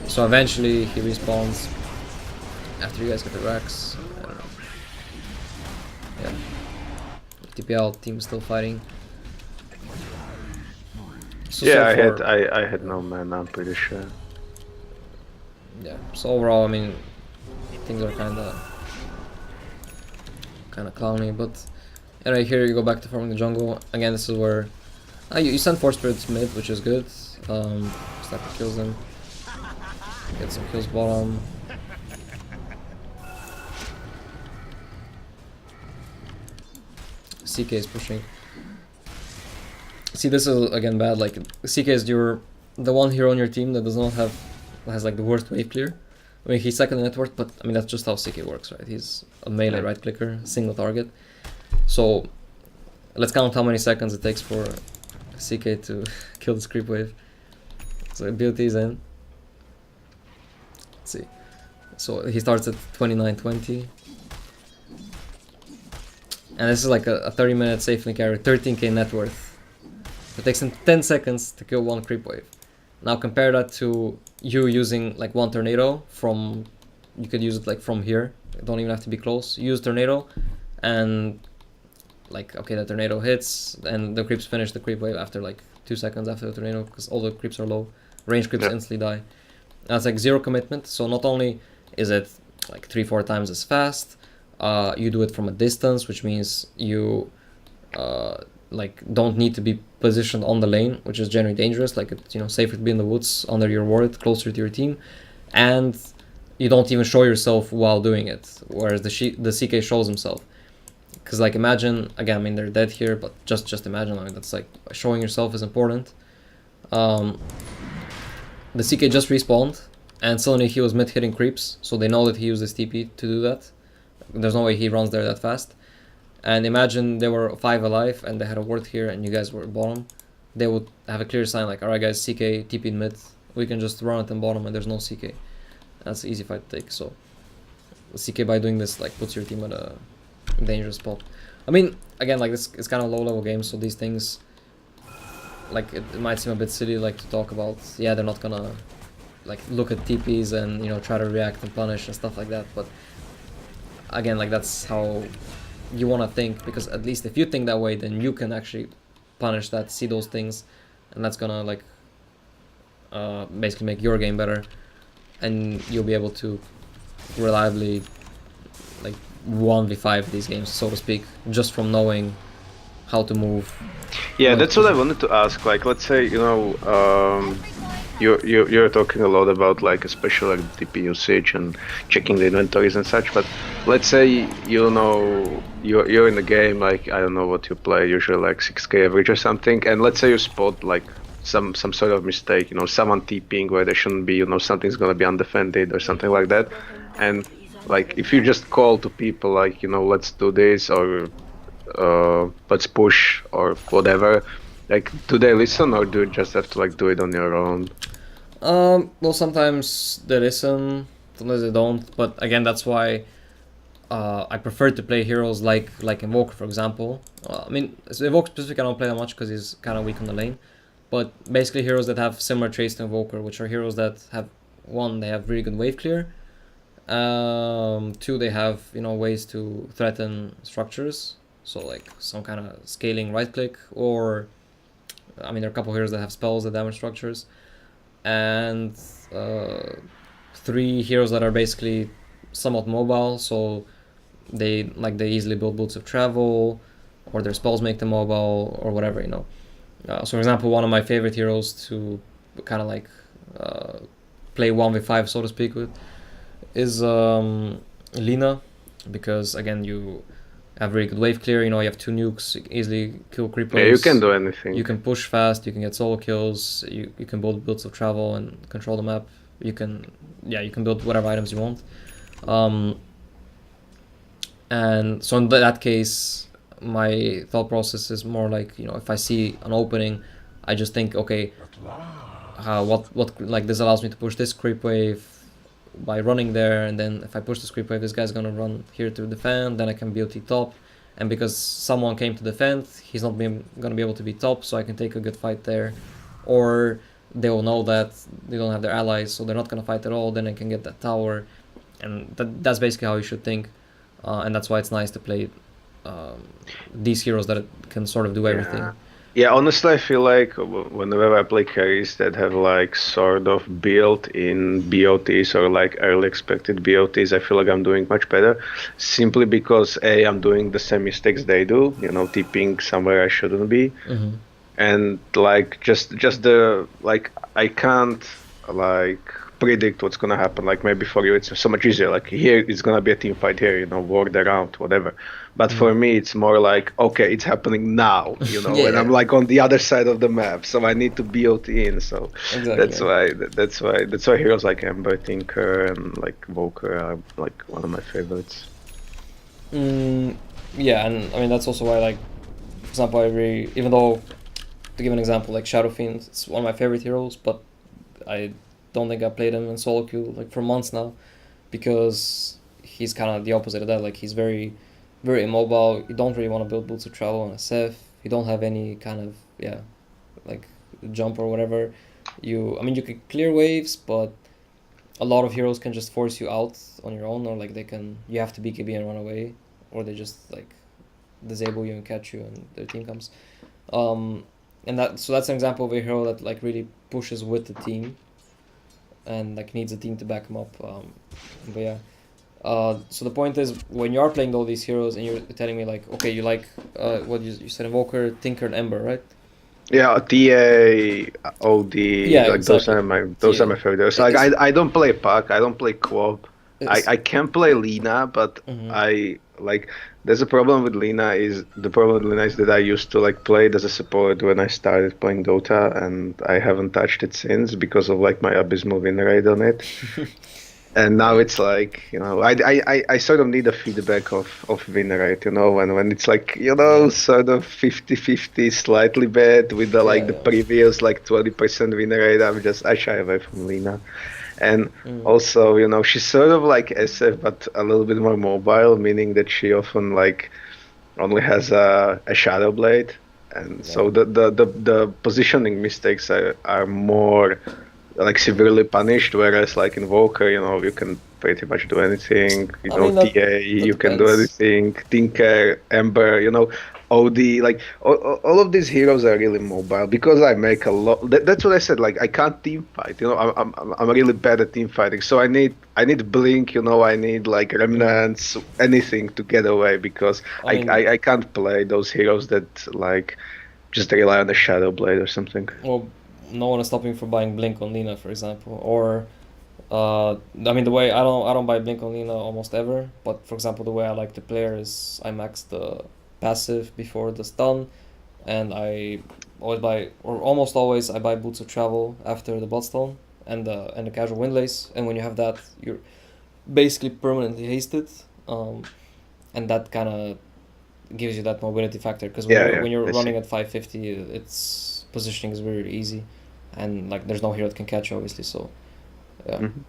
So eventually he respawns after you guys get the racks. I don't know. Yeah. TPL team still fighting. So, yeah, so I had no mana, I'm pretty sure. Yeah. So overall, I mean, things are kinda clowny, but anyway, here you go back to farming the jungle. Again, this is where you send 4 spirits mid, which is good. Sniper kills them. Get some kills bottom. CK is pushing. See, this is again bad. Like, CK is the one hero on your team that has like the worst wave clear. I mean, he's second in net worth, but I mean that's just how CK works, right? He's a melee right clicker, single target. So let's count how many seconds it takes for CK to kill this creep wave. So BOT's in. Let's see. So he starts at 29:20. And this is like a 30-minute safely carry, 13k net worth. It takes him 10 seconds to kill one creep wave. Now compare that to you using like one tornado from, you could use it like from here. You don't even have to be close. Use tornado and like, okay, the tornado hits and the creeps finish the creep wave after like 2 seconds after the tornado, because all the creeps are low. Range creeps instantly die. That's like 0 commitment. So not only is it like 3-4 times as fast, you do it from a distance, which means you like don't need to be positioned on the lane, which is generally dangerous. Like, it's, you know, safer to be in the woods under your ward, closer to your team, and you don't even show yourself while doing it, whereas the CK shows himself. Because like imagine again, I mean they're dead here, but just imagine, like that's like showing yourself is important. The CK just respawned, and suddenly he was mid hitting creeps, so they know that he used his TP to do that. There's no way he runs there that fast. And imagine they were 5 alive and they had a ward here, and you guys were bottom. They would have a clear sign like, alright guys, CK TP mid, we can just run at them bottom, and there's no CK. That's an easy fight to take. So CK by doing this like puts your team at a dangerous spot. I mean, again, like this it's kind of low level game, so these things, like it might seem a bit silly like to talk about. Yeah, they're not gonna like look at TPs and try to react and punish and stuff like that. But again, like that's how you want to think, because at least if you think that way, then you can actually punish that, see those things, and that's gonna like basically make your game better, and you'll be able to reliably like 1v5 these games, so to speak, just from knowing how to move. Yeah, that's what I wanted to ask. Like, let's say you're talking a lot about like especially like TP usage and checking the inventories and such. But let's say you're in the game, like I don't know what you play, usually like 6k average or something, and let's say you spot like some sort of mistake, someone TPing where they shouldn't be, something's gonna be undefended or something like that, and like if you just call to people like let's do this or let's push or whatever, like do they listen or do you just have to like do it on your own? Well, sometimes they listen, sometimes they don't, but again, that's why I prefer to play heroes like Invoker, for example. I mean, Invoker specifically I don't play that much because he's kind of weak on the lane, but basically heroes that have similar traits to Invoker, which are heroes that have, one, they have really good wave clear, two, they have ways to threaten structures, so like some kind of scaling right click, or I mean there are a couple heroes that have spells that damage structures, and three heroes that are basically somewhat mobile, so they easily build boots of travel, or their spells make them mobile, or whatever. So for example, one of my favorite heroes to kind of like play 1v5, so to speak, with is Lina, because again you have very good wave clear, you have 2 nukes, you can easily kill creepers. Yeah, you can do anything. You can push fast, you can get solo kills, you can build builds of travel and control the map. You can build whatever items you want. And so in that case, my thought process is more like, if I see an opening, I just think, okay, what like this allows me to push this creep wave by running there, and then if I push this creep wave, this guy's gonna run here to defend, then I can BOT top, and because someone came to defend, he's not gonna be able to be top, so I can take a good fight there. Or they will know that they don't have their allies, so they're not gonna fight at all, then I can get that tower, and that's basically how you should think, and that's why it's nice to play these heroes that can sort of do everything. Yeah, honestly, I feel like whenever I play carries that have like sort of built-in BOTs or like early expected BOTs, I feel like I'm doing much better. Simply because I'm doing the same mistakes they do, TPing somewhere I shouldn't be, and like just the like I can't like predict what's gonna happen. Like maybe for you it's so much easier. Like here it's gonna be a team fight here, ward around, whatever. But for me it's more like, okay, it's happening now, and I'm like on the other side of the map, so I need to BOT in. So exactly. that's why heroes like Ember, Tinker, and like Invoker are like one of my favorites. Yeah, and I mean that's also why, like, for example, even though, to give an example, like Shadow Fiend, it's one of my favorite heroes, but I don't think I played him in solo queue like for months now, because he's kind of the opposite of that. Like he's very, very immobile. You don't really want to build boots of travel on a Seth. You don't have any kind of like jump or whatever. You can clear waves, but a lot of heroes can just force you out on your own, or like you have to BKB and run away, or they just like disable you and catch you and their team comes. And that's an example of a hero that like really pushes with the team and like needs a team to back him up. But yeah. So the point is, when you are playing all these heroes and you're telling me like, okay, you like what you said, Invoker, Tinker, and Ember, right? Yeah, TA, OD, Yeah, like those exactly. are my TA. favorites. Like It's I don't play Puck, I don't play Co-op. it's I can play Lina, but mhm. I like there's a problem with Lina is the problem with Lina is that I used to like play it as a support when I started playing Dota, and I haven't touched it since because of like my abysmal win rate on it. And now Yeah. it's like, I sort of need a feedback of win rate, when it's like, Yeah. sort of 50-50, slightly bad with the like Yeah, the yeah. previous like 20% win rate. I shy away from Lena. And Mm, also, she's sort of like SF, but a little bit more mobile, meaning that she often like only has a shadow blade. And yeah. so the positioning mistakes are more like severely punished, whereas like Invoker, you can pretty much do anything. I mean TA, that you can do depends. anything. Tinker, Ember, OD, like all of these heroes are really mobile because I make a lot. That's what I said. Like I can't team fight. I'm really bad at team fighting. So I need Blink. I need like Mm. Remnants, anything to get away because I I mean, I, I can't play those heroes that like just rely on the Shadow Blade or something. well, no one is stopping you from buying Blink on Lina, for example, or I mean the way I don't buy Blink on Lina almost ever, but for example the way I like to play her is I max the passive before the stun, and I always buy or almost always I buy Boots of Travel after the Bloodstone and the casual Windlace, and when you have that you're basically permanently hasted, and that kind of gives you that mobility factor because when Yeah, you're yeah, when you're I see. running at 550 it's positioning is very easy, and like there's no hero that can catch you obviously, so yeah. Mhm.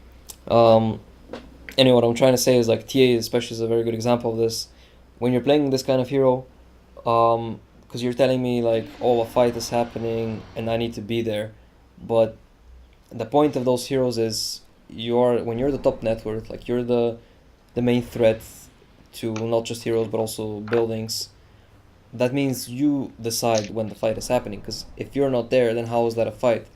um anyway, what I'm trying to say is like TA especially is a very good example of this. When you're playing this kind of hero, because you're telling me like, oh, a fight is happening and I need to be there, but the point of those heroes is you're when you're the top net worth, like you're the main threat to not just heroes but also buildings. That means you decide when the fight is happening, because if you're not there then how is that a fight?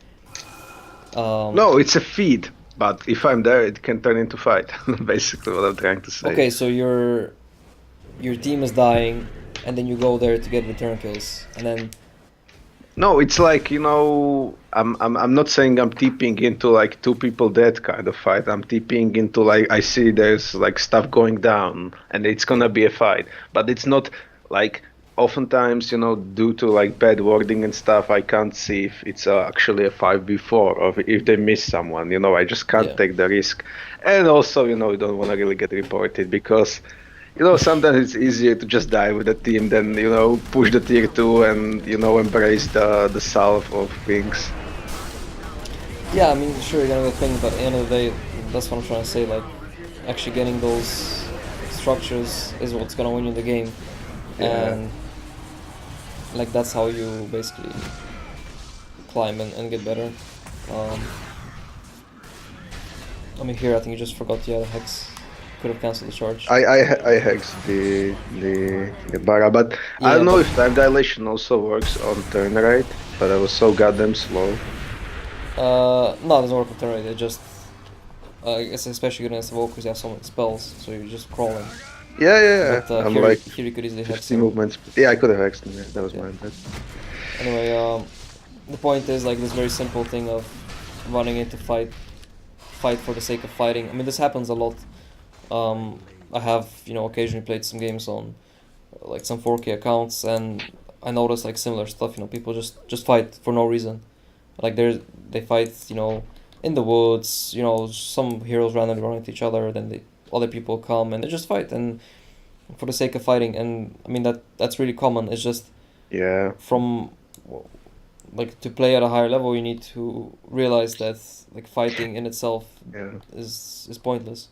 um No, it's a feed, but if I'm there, it can turn into fight. Basically, what I'm trying to say. okay, so your team is dying and then you go there to get return kills, and then No, it's like, I'm not saying I'm tipping into like two people dead kind of fight. I'm tipping into like I see there's like stuff going down and it's yeah, gonna be a fight. But it's not like oftentimes, due to like bad wording and stuff, I can't see if it's actually a 5v4 or if they miss someone. I just can't yeah. take the risk. And also, you don't want to really get reported because sometimes it's easier to just die with the team than, push the tier 2 and, embrace the salve of things. Yeah, I mean, sure, you're gonna get things, but at the end of the day, that's what I'm trying to say. Like, actually getting those structures is what's gonna win you the game, Yeah. and like that's how you basically climb and get better. Um, I mean, here I think you just forgot the other hex. Could have cancelled the charge. I hexed the Bara, but I Yeah, don't know but if time dilation also works on turn right, but I was so goddamn slow. no, it doesn't work with turn rate. It just it's especially good against evokers. You have so many spells, so you're just crawling. Yeah, yeah, But yeah. I'm here like here you could easily hex 50 him. movements. Yeah, I could have hexed him. Yeah, that was Yeah. my bad. Anyway, the point is like this very simple thing of running into fight for the sake of fighting. I mean, this happens a lot. I have occasionally played some games on like some 4K accounts, and I noticed like similar stuff. People just fight for no reason. Like they fight in the woods. Some heroes randomly run into each other. Then other people come and they just fight and for the sake of fighting. And I mean that's really common. It's just Yeah, from like to play at a higher level, you need to realize that like fighting in itself yeah. is pointless.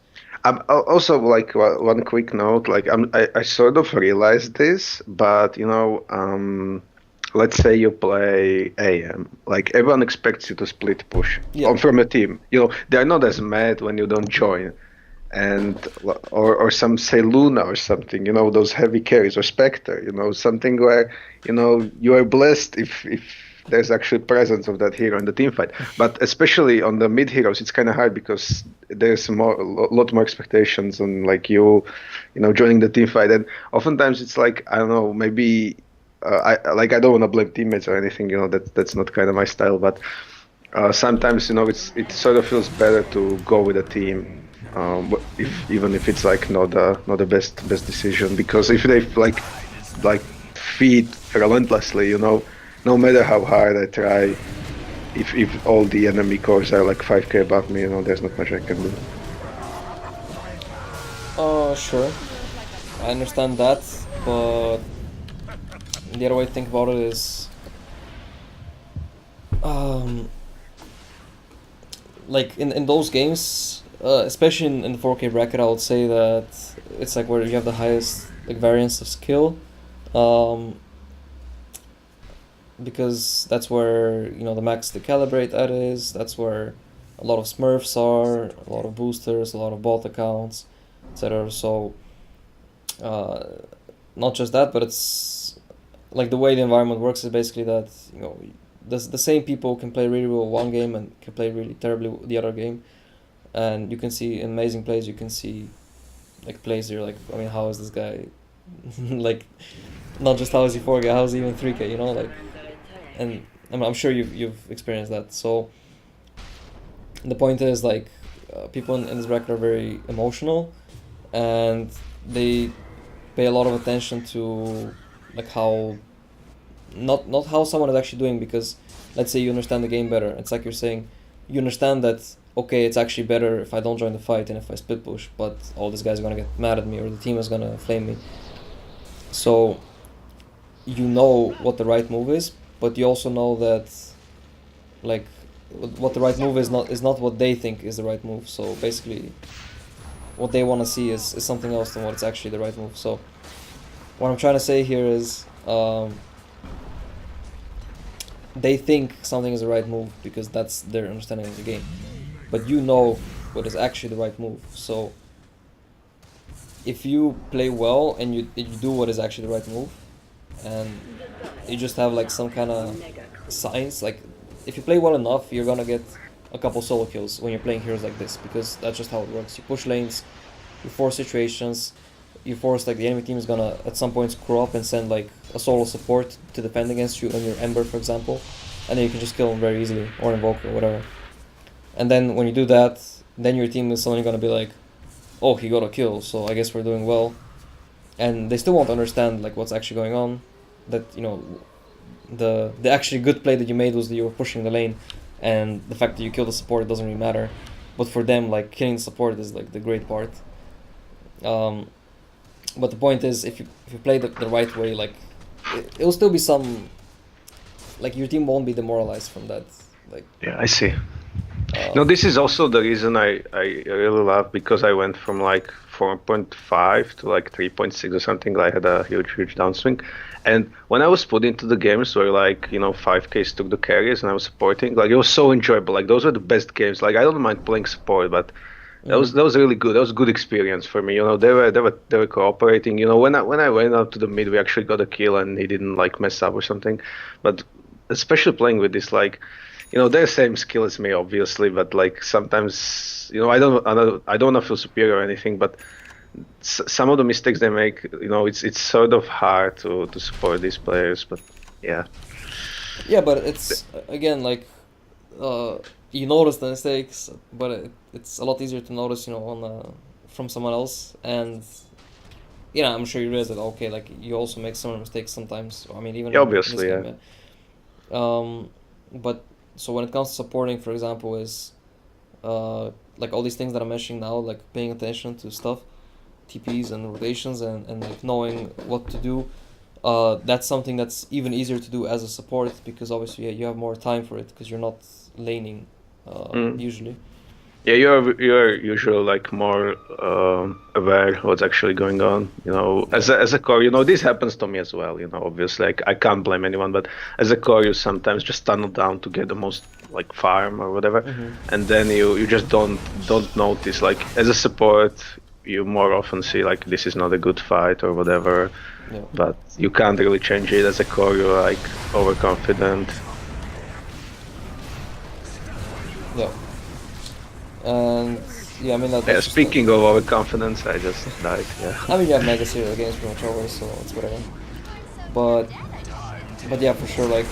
Also like one quick note, like I sort of realized this, but let's say you play AM, like everyone expects you to split push Yeah, from a team. They're not as mad when you don't join, and or some say Luna or something. Those heavy carries or Spectre. Something where you are blessed if there's actually presence of that hero in the team fight. But especially on the mid heroes, it's kind of hard because there's a lot more expectations on like joining the team fight, and oftentimes it's like I don't know, maybe I don't want to blame teammates or anything, that's not kind of my style, but sometimes it sort of feels better to go with a team, if even if it's like not the best decision, because if they like feed relentlessly, no matter how hard I try, if all the enemy cores are like 5k above me, there's not much I can do. Sure, I understand that, but the other way to think about it is, um, like in those games, especially in the 4K bracket, I would say that it's like where you have the highest like variance of skill, um, because that's where the max to calibrate at is. That's where a lot of Smurfs are, a lot of boosters, a lot of bot accounts, etc. So, uh, not just that, but it's like the way the environment works is basically that the same people can play really well one game and can play really terribly the other game, and you can see amazing plays. You can see like plays you're like, I mean, how is this guy like, not just how is he 4K, how is he even 3K, like, and I'm sure you've experienced that. So the point is like, people in this bracket are very emotional, and they pay a lot of attention to like how not how someone is actually doing, because let's say you understand the game better. It's like you're saying you understand that, okay, it's actually better if I don't join the fight and if I split push, but all these guys are gonna get mad at me or the team is gonna flame me. So you know what the right move is, but you also know that like what the right move is not what they think is the right move. So basically what they want to see is something else than what's actually the right move. So what I'm trying to say here is, they think something is the right move because that's their understanding of the game, but you know what is actually the right move. So if you play well and you do what is actually the right move, and you just have like some kind of science, like if you play well enough, you're gonna get a couple solo kills when you're playing heroes like this, because that's just how it works. You push lanes, you force situations, you force like the enemy team is gonna at some point screw up and send like a solo support to defend against you on your Ember, for example, and then you can just kill them very easily, or Invoker or whatever. And then when you do that, then your team is suddenly gonna be like, oh, he got a kill, so I guess we're doing well. And they still won't understand like what's actually going on. That the actually good play that you made was that you were pushing the lane, and the fact that you killed the support doesn't really matter. But for them, like killing the support is like the great part. But the point is, if you play the right way, like it will still be some, like your team won't be demoralized from that. Like Yeah, I see. No, this is also the reason I really love, because I went from like 4.5 to like 3.6 or something. I had a huge downswing. And when I was put into the games where like, 5Ks took the carries and I was supporting, like it was so enjoyable. Like those were the best games. Like I don't mind playing support, but that was really good. That was a good experience for me. They were cooperating. When I went out to the mid, we actually got a kill and he didn't like mess up or something. But especially playing with this, like, they're the same skill as me, obviously, but like sometimes, I don't feel superior or anything, but some of the mistakes they make, it's sort of hard to support these players, but yeah. yeah, but it's again like, you notice the mistakes, but it's a lot easier to notice, on from someone else, and I'm sure you realize that, okay, like you also make similar mistakes sometimes. I mean, even Yeah, in this obviously, yeah. game, yeah. But so when it comes to supporting, for example, is like all these things that I'm mentioning now, like paying attention to stuff, TPs and rotations, and like knowing what to do. That's something that's even easier to do as a support, because obviously, yeah, you have more time for it because you're not laning Mm. usually. Yeah, you're usually like more aware what's actually going on. Yeah. As a core, this happens to me as well. Obviously, like I can't blame anyone, but as a core, you sometimes just tunnel down to get the most like farm or whatever, Mm-hmm. and then you just don't notice. Like as a support, you more often see like this is not a good fight or whatever, Yeah. but you can't really change it. As a core, you're like overconfident. Yeah. And yeah, I mean Yeah, that's just. speaking of overconfidence, I just died. Yeah. I mean, you have mega serial games pretty much always, so it's whatever. But But yeah, for sure, like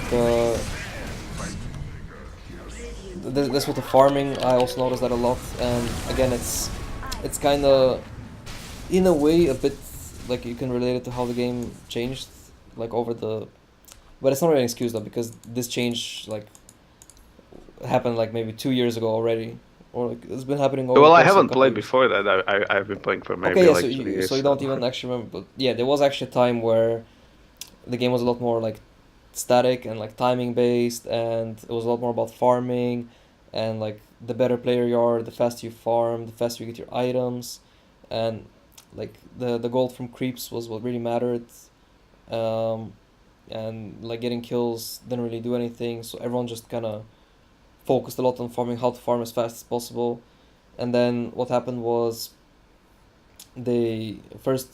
this with the farming, I also noticed that a lot. And again, it's kind of in a way a bit like you can relate it to how the game changed, like over the. But it's not really an excuse though, because this change like happened like maybe 2 years ago already, or like it's been happening over the Well, I course of a haven't couple played years. before that. I've been playing for Okay, maybe yeah, so like two you years. so you don't So even actually remember, but yeah, there was actually a time where the game was a lot more like static and like timing based, and it was a lot more about farming, and like the better player you are, the faster you farm, the faster you get your items, and like the gold from creeps was what really mattered, um, and like getting kills didn't really do anything, so everyone just kind of focused a lot on farming, how to farm as fast as possible. And then what happened was they first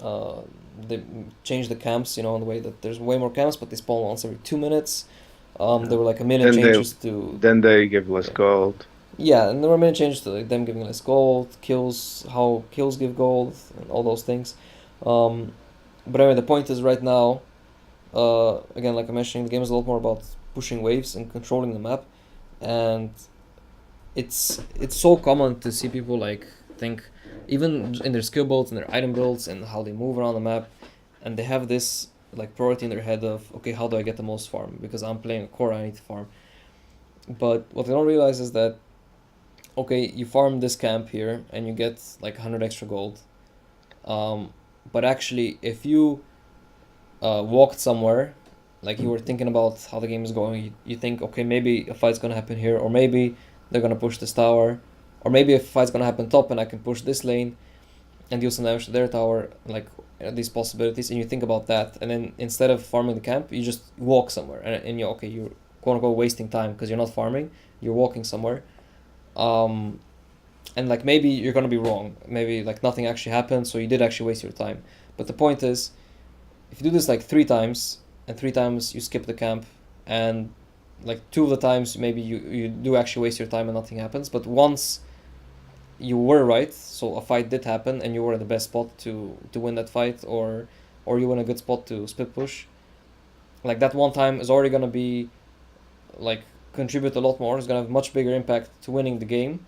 uh, they changed the camps, in the way that there's way more camps, but they spawn once every 2 minutes. yeah. There were like a million Then they changes to then they give less gold. yeah, and there were many changes to like them giving less gold, kills, how kills give gold, and all those things. Um, but anyway, the point is right now, again, like I mentioned, the game is a lot more about pushing waves and controlling the map, and it's so common to see people like think even in their skill builds and their item builds and how they move around the map, and they have this like priority in their head of, okay, how do I get the most farm, because I'm playing a core, I need to farm. But what they don't realize is that, okay, you farm this camp here and you get like 100 extra gold, um, but actually if you walked somewhere, like you were thinking about how the game is going, you think, okay, maybe a fight's gonna happen here, or maybe they're gonna push this tower, or maybe a fight's gonna happen top and I can push this lane and deal some damage to their tower, like these possibilities, and you think about that, and then instead of farming the camp, you just walk somewhere, and you're okay, you're quote unquote wasting time because you're not farming, you're walking somewhere, um, and like maybe you're gonna be wrong, maybe like nothing actually happened, so you did actually waste your time. But the point is, if you do this like 3 times, and 3 times you skip the camp, and like 2 of the times maybe you do actually waste your time and nothing happens, but once you were right, so a fight did happen and you were in the best spot to win that fight, or you were in a good spot to split push, like that one time is already gonna be like contribute a lot more, it's gonna have much bigger impact to winning the game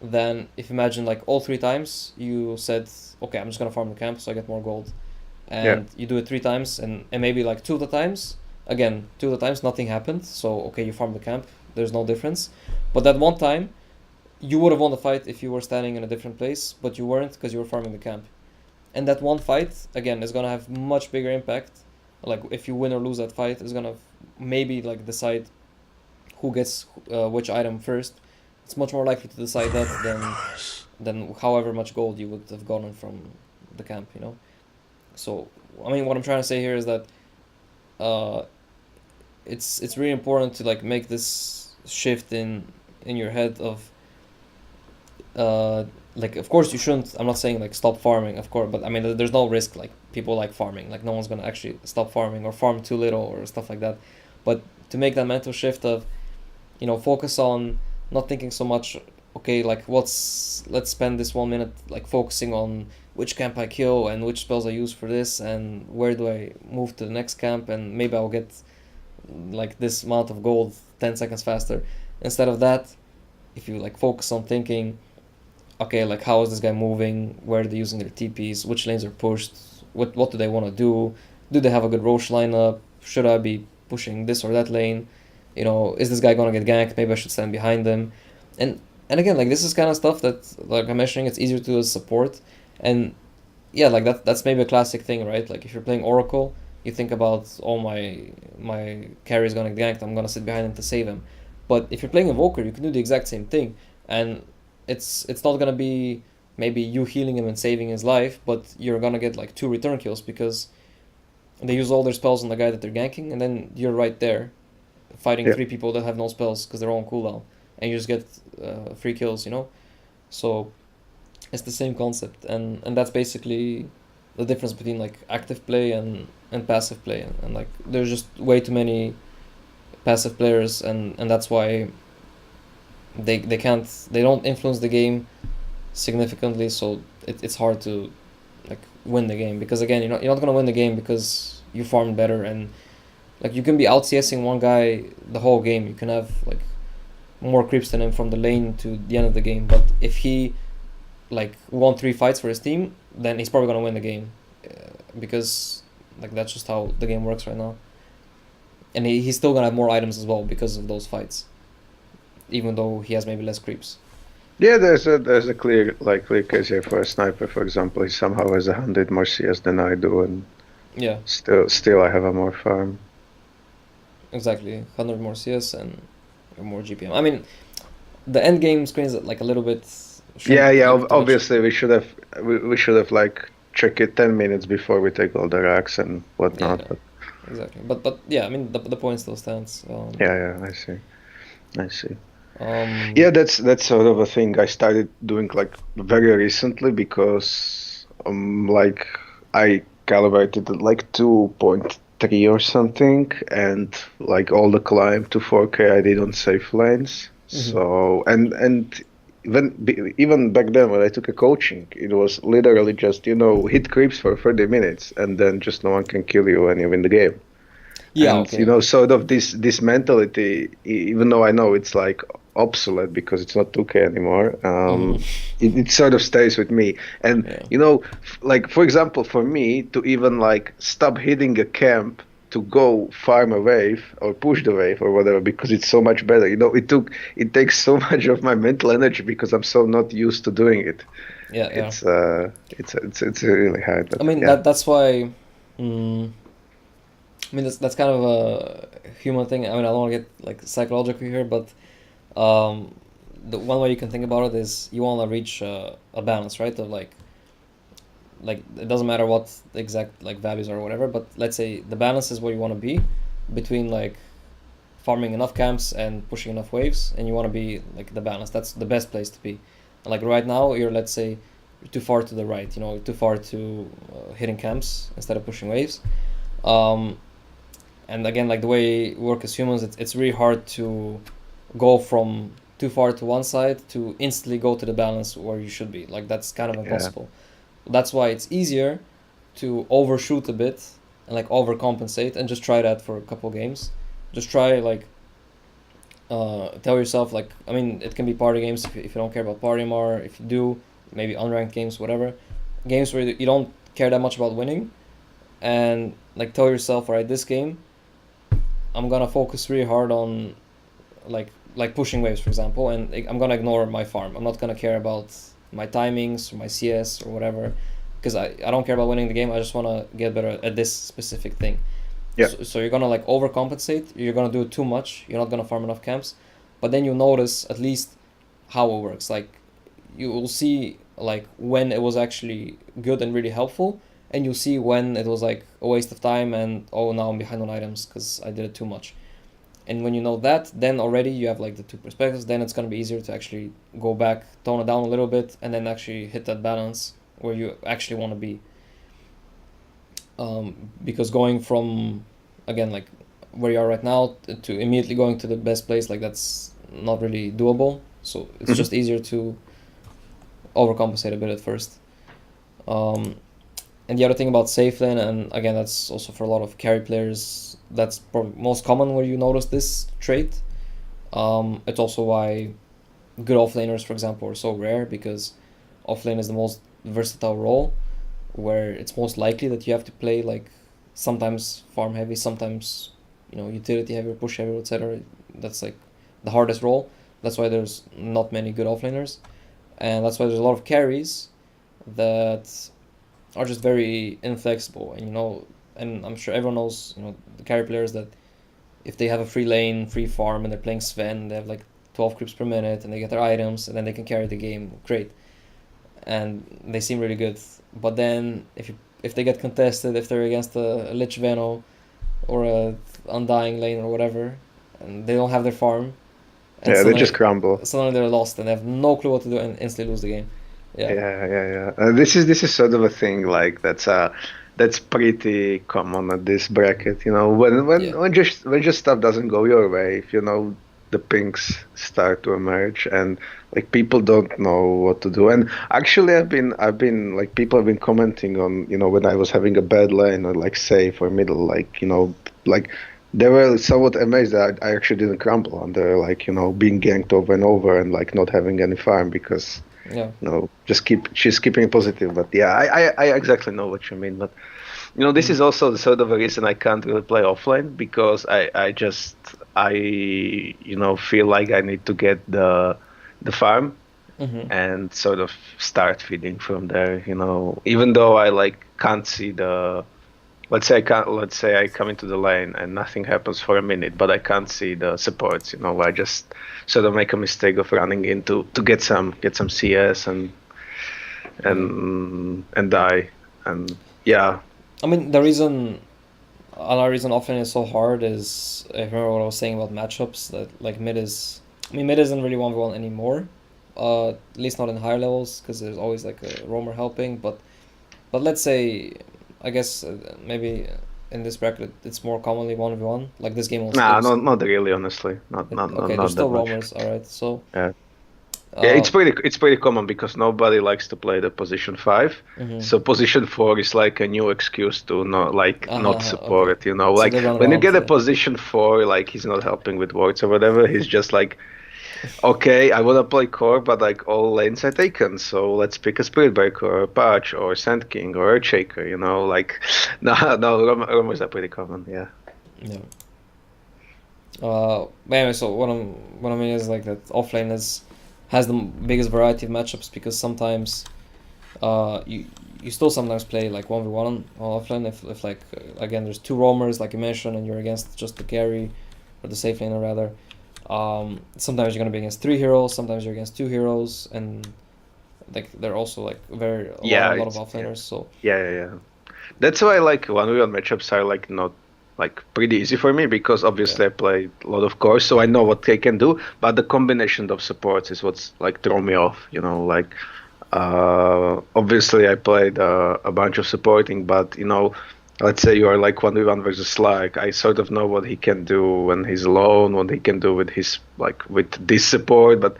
than if, imagine, like all 3 times you said, okay, I'm just gonna farm the camp so I get more gold, Yeah, and you do it 3 times, and maybe like 2 of the times, again, 2 of the times nothing happened, so okay, you farm the camp, there's no difference. But that one time you would have won the fight if you were standing in a different place, but you weren't because you were farming the camp. And that one fight, again, is gonna have much bigger impact. Like if you win or lose that fight, is gonna maybe like decide who gets which item first. It's much more likely to decide that than however much gold you would have gotten from the camp. So I mean, what I'm trying to say here is that uh, it's really important to like make this shift in your head of uh, like, of course you shouldn't, I'm not saying like stop farming, of course, but I mean there's no risk, like people like farming, like no one's gonna actually stop farming or farm too little or stuff like that. But to make that mental shift of, focus on not thinking so much, okay, like let's spend this 1 minute like focusing on which camp I kill and which spells I use for this and where do I move to the next camp and maybe I'll get like this amount of gold 10 seconds faster. Instead of that, if you like focus on thinking, okay, like how is this guy moving, where are they using their TPs, which lanes are pushed, what do they want to do they have a good Roche lineup, should I be pushing this or that lane, is this guy gonna get ganked, maybe I should stand behind them. And again, like this is kind of stuff that, like I'm mentioning, it's easier to do as support. And yeah, like that's maybe a classic thing, right? Like if you're playing Oracle, you think about, oh, my carry is gonna get ganked, I'm gonna sit behind him to save him. But if you're playing Invoker, you can do the exact same thing, and it's not gonna be maybe you healing him and saving his life, but you're gonna get like 2 return kills because they use all their spells on the guy that they're ganking, and then you're right there fighting yeah. 3 people that have no spells because they're all on cooldown, and you just get 3 kills. So it's the same concept, and that's basically the difference between like active play and passive play, and like there's just way too many passive players, and that's why they don't influence the game significantly, so it's hard to like win the game, because again, you're not gonna win the game because you farmed better and Like you can be out CSing one guy the whole game. You can have like more creeps than him from the lane to the end of the game. But if he like won 3 fights for his team, then he's probably gonna win the game, because like that's just how the game works right now. And he's still gonna have more items as well because of those fights, even though he has maybe less creeps. Yeah, there's a clear case here for a sniper, for example. He somehow has 100 more CS than I do, and Yeah, still I have a more farm. exactly. 100 more CS and more GPM. I mean, the end game screens like a little bit Yeah, shouldn't yeah. give too much. Obviously, we should have like check it 10 minutes before we take all the racks and whatnot. Yeah, But exactly. But yeah, I mean the point still stands. yeah, I see, I see. Um, Yeah, that's sort of a thing I started doing like very recently because like I calibrated at like 2.3 or something, and like all the climb to 4K I did on safe lanes. mhm. So and even back then when I took a coaching, it was literally just hit creeps for 30 minutes and then just no one can kill you and you win the game. Yeah, And okay. sort of this mentality, even though I know it's like obsolete because it's not 2K anymore, Hmm. it sort of stays with me. And Yeah. like for example, for me to even like stop hitting a camp to go farm a wave or push the wave or whatever because it's so much better. It takes so much of my mental energy because I'm so not used to doing it. Yeah, yeah. It's really hard, I but mean yeah. that's why. Mm, I mean that's kind of a human thing. I mean I don't want to get like psychological here, but um, the one way you can think about it is you want to reach a balance, right? Of like it doesn't matter what the exact like values are or whatever, but let's say the balance is where you want to be between like farming enough camps and pushing enough waves, and you want to be like the balance. That's the best place to be. Like right now, you're, let's say, too far to the right. Too far to hitting camps instead of pushing waves. Um, and again, like the way we work as humans, it's really hard to go from too far to one side to instantly go to the balance where you should be. Like that's kind of Yeah. impossible. That's why it's easier to overshoot a bit and like overcompensate and just try that for a couple games. Just try like tell yourself like, I mean, it can be party games if you don't care about party more. If you do, maybe unranked games, whatever, games where you don't care that much about winning, and like tell yourself, all right, this game I'm gonna focus really hard on like pushing waves, for example, and I'm gonna ignore my farm. I'm not gonna care about my timings or my CS or whatever, because I don't care about winning the game. I just wanna get better at this specific thing. Yeah. So you're gonna like overcompensate. You're gonna do it too much. You're not gonna farm enough camps, but then you notice at least how it works. Like you will see like when it was actually good and really helpful, and you'll see when it was like a waste of time and oh now I'm behind on items because I did it too much. And when you know that, then already you have like the two perspectives. Then it's gonna be easier to actually go back, tone it down a little bit, and then actually hit that balance where you actually want to be. Because going from again like where you are right now to immediately going to the best place, like that's not really doable. So it's Mhm. just easier to overcompensate a bit at first. Um, and the other thing about safe lane, and again that's also for a lot of carry players, that's probably most common where you notice this trait. It's also why good offlaners, for example, are so rare, because offlane is the most versatile role where it's most likely that you have to play like sometimes farm heavy, sometimes utility heavy, push heavy, etc. That's like the hardest role. That's why there's not many good offlaners, and that's why there's a lot of carries that are just very inflexible. And and I'm sure everyone knows, the carry players that if they have a free lane, free farm, and they're playing Sven, they have like 12 creeps per minute, and they get their items, and then they can carry the game. Great, and they seem really good. But then if they get contested, if they're against a Lich Veno or a Undying lane or whatever, and they don't have their farm, and Yeah, they just suddenly crumble. suddenly they're lost and they have no clue what to do and instantly lose the game. Yeah, Yeah. This is sort of a thing like that's pretty common at this bracket. When yeah, when just stuff doesn't go your way, if the pinks start to emerge and like people don't know what to do. And actually, I've been like people have been commenting on when I was having a bad lane or like safe or middle, like like they were somewhat amazed that I actually didn't crumble under like, being ganked over and over and like not having any farm because, Yeah. she's keeping it positive. But yeah, I exactly know what you mean. But this Mm. is also the sort of a reason I can't really play offline because I feel like I need to get the farm Mm-hmm. and sort of start feeding from there, even though I like can't see let's say I come into the lane and nothing happens for a minute, but I can't see the supports, I just sort of make a mistake of running in to get some CS Yeah. and die. And yeah. I mean, another reason offlane is so hard is, if you remember what I was saying about matchups, that like mid isn't really 1v1 anymore. At least not in higher levels, because there's always like a roamer helping. But let's say, I guess maybe in this bracket it's more commonly 1v1. Like this game was it Nah, was not really, honestly. okay. There's Not that still much. roamers, all right. So Yeah. Yeah, uh, it's pretty common because nobody likes to play the position 5. mm-hmm. So position 4 is like a new excuse to not support Okay. it, So Like they run when you around, get a yeah. position 4, like he's not helping with wards or whatever, he's just like, okay, I wanna play core, but like all lanes are taken, so let's pick a Spirit Breaker or a Patch or Sand King or Earthshaker, like no, rumors are pretty common, yeah. Yeah. But anyway, so what I mean is like that offlane has the biggest variety of matchups, because sometimes you still sometimes play like 1v1 on offlane if like again there's two roamers like you mentioned and you're against just the carry or the safe laner rather. Sometimes you're gonna be against three heroes, sometimes you're against two heroes, and like they're also like Yeah, a lot of it's yeah. offlaners. So Yeah. That's why like 1v1 matchups are like not like pretty easy for me because yeah, obviously I play a lot of cores, so I know what they can do. But the combination of supports is what's like throw me off. Like obviously I played a bunch of supporting, but let's say you are like 1v1 versus Slack. I sort of know what he can do when he's alone, what he can do with his like with this support, but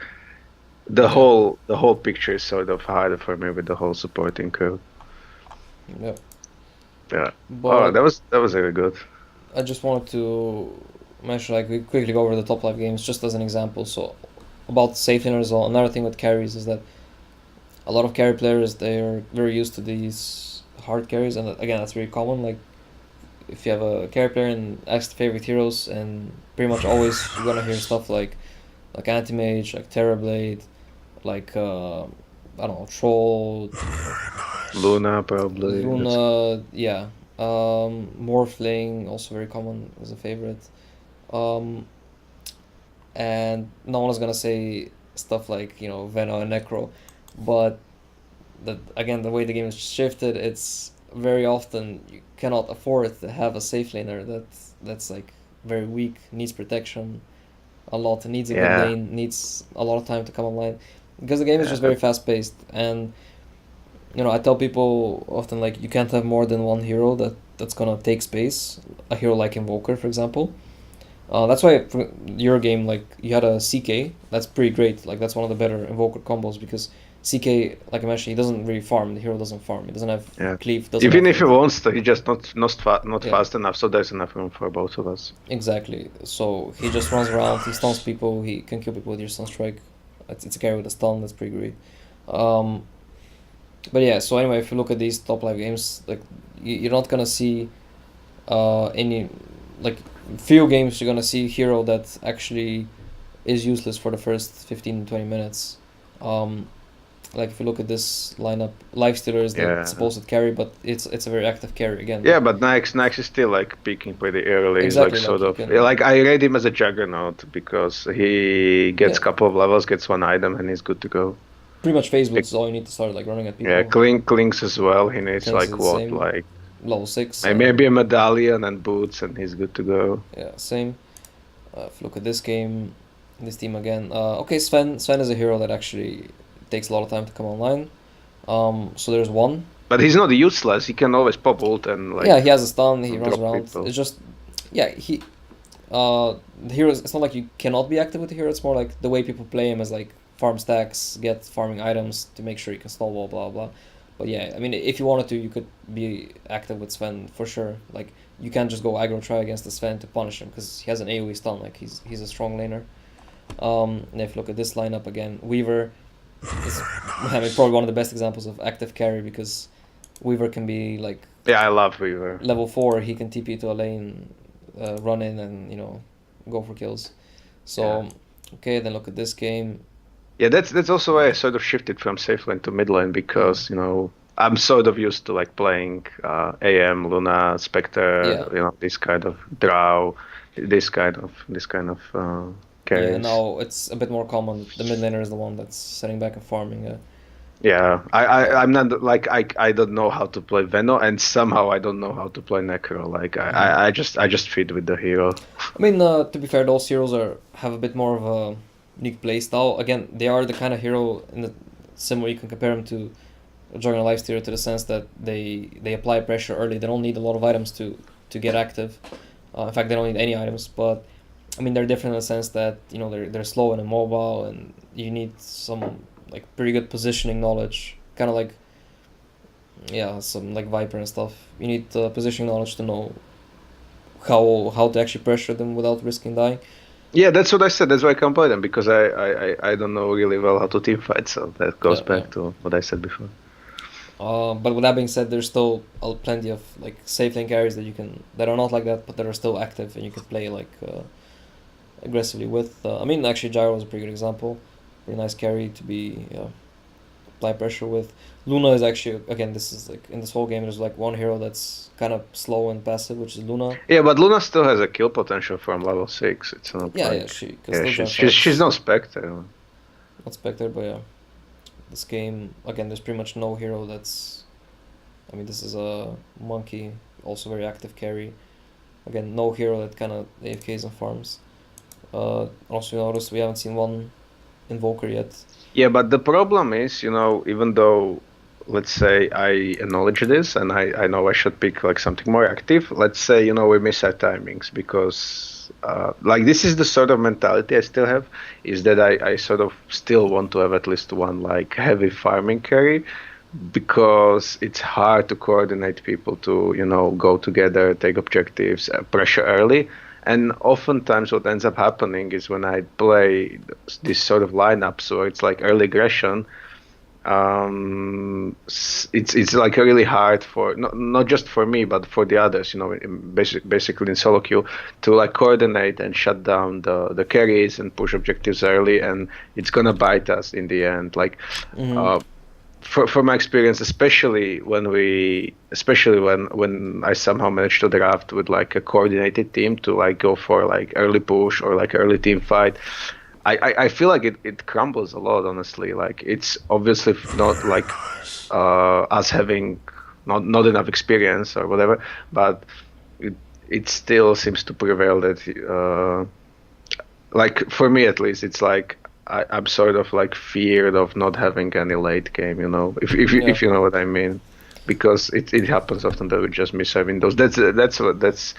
the yeah, whole picture is sort of harder for me with the whole supporting crew. yeah. Yeah. Oh, But that was very good. I just wanted to mention, like, we quickly go over the top live games just as an example. So about safe laners, another thing with carries is that a lot of carry players, they're very used to these hard carries, and again that's very common. Like if you have a carry player and ask the favorite heroes, and pretty much always you're gonna hear stuff like anti-mage, like Terrorblade, like I don't know, Troll, Luna probably. Luna, yeah. Morphling, also very common as a favorite. Um, and no one is gonna say stuff like, Veno and Necro, but that again, the way the game is shifted, it's very often you cannot afford to have a safe laner that's like very weak, needs protection a lot, needs a good Yeah. lane, needs a lot of time to come online, because the game is Yeah. just very fast paced. And I tell people often, like, you can't have more than one hero that's gonna take space. A hero like Invoker, for example. That's why for your game, like, you had a CK. That's pretty great. Like, that's one of the better Invoker combos, because CK, like I mentioned, he doesn't really farm. The hero doesn't farm. He doesn't have Yeah. cleave. Doesn't Even have if he like, wants to, he just not yeah, fast enough, so there's enough room for both of us. exactly. So he just runs around. He stuns people. He can kill people with your stun strike. It's a carry with a stun. That's pretty great. Um, but yeah. So anyway, if you look at these top live games, like, you're not gonna see any, like, few games you're gonna see hero that actually is useless for the first 15-20 minutes. Um, like if you look at this lineup, Lifestealer is the Yeah. supposed carry, but it's a very active carry again. Yeah, but Nax is still like peaking pretty early. He's like Exactly, like sort you of can like I rate him as a juggernaut because he gets yeah, a couple of levels, gets one item, and he's good to go. pretty much phase Like, boots is all you need to start like running at yeah, people. Clinks as well. He needs Kings like is the what, same, like level 6, maybe and a medallion and boots, and he's good to go. yeah, same. If you look at this game, this team again. Okay, Sven is a hero that actually takes a lot of time to come online. So there's one. But he's not useless. He can always pop ult and Yeah, like he has a stun. He runs drop around. people. It's just, yeah, the heroes. It's not like you cannot be active with the hero. It's more like the way people play him is like farm stacks, get farming items to make sure you can stall wall, blah blah. But yeah, I mean, if you wanted to, you could be active with Sven for sure. Like, you can't just go aggro try against the Sven to punish him because he has an AoE stun. Like, he's a strong laner. And if you look at this lineup again, Weaver is, I mean, probably one of the best examples of active carry because Weaver can be like Yeah, I love Weaver. level 4. He can TP to a lane, run in, and go for kills. So okay, then look at this game. Yeah, that's also why I sort of shifted from safe lane to mid lane because I'm sort of used to like playing AM, Luna, Spectre, Yeah. this kind of Drow, this kind of Yeah, carries. now it's a bit more common. The mid laner is the one that's sitting back and farming. Yeah, I'm not like I don't know how to play Veno, and somehow I don't know how to play Necro. Like I just feed with the hero. I mean, to be fair, those heroes have a bit more of a unique play style. Again, they are the kind of hero in the same way you can compare them to Join a Lifestealer to the sense that they apply pressure early. They don't need a lot of items to get active. In fact, they don't need any items. But I mean, they're different in the sense that they're slow and immobile, and you need some like pretty good positioning knowledge. Kind of like some like Viper and stuff. You need positioning knowledge to know how to actually pressure them without risking dying. Yeah, that's what I said. That's why I can't play them because I don't know really well how to team fight. So that goes Yeah. back to what I said before. But with that being said, there's still plenty of like safe lane carries that are not like that, but that are still active and you can play like aggressively with. I mean, actually, Gyro is a pretty good example. Pretty nice carry to be apply pressure with. Luna is actually, again, this is like in this whole game there's like one hero that's kind of slow and passive, which is Luna. Yeah, but Luna still has a kill potential from level 6. It's not Yeah, like she can yeah, still she's join she's she's fights. no Spectre. Not Spectre, but yeah, this game again, there's pretty much no hero that's. I mean, this is a monkey, also very active carry. Again, no hero that kind of AFKs and farms. Also notice we haven't seen one Invoker yet. Yeah, but the problem is, even though, let's say I acknowledge this and I know I should pick like something more active, let's say, we miss our timings because like this is the sort of mentality I still have, is that I sort of still want to have at least one like heavy farming carry because it's hard to coordinate people to, go together, take objectives, pressure early. And oftentimes, what ends up happening is when I play this sort of lineups where it's like early aggression, it's like really hard for not just for me but for the others, basically in solo queue to like coordinate and shut down the carries and push objectives early, and it's gonna bite us in the end. Like, Mm-hmm. from my experience, especially when I somehow managed to draft with like a coordinated team to like go for like early push or like early team fight, I feel like it crumbles a lot, honestly. Like it's obviously not like us having not enough experience or whatever, but it still seems to prevail that like for me at least, it's like I'm sort of like feared of not having any late game, Yeah. if you know what I mean, because it happens often that we just miss our windows. That's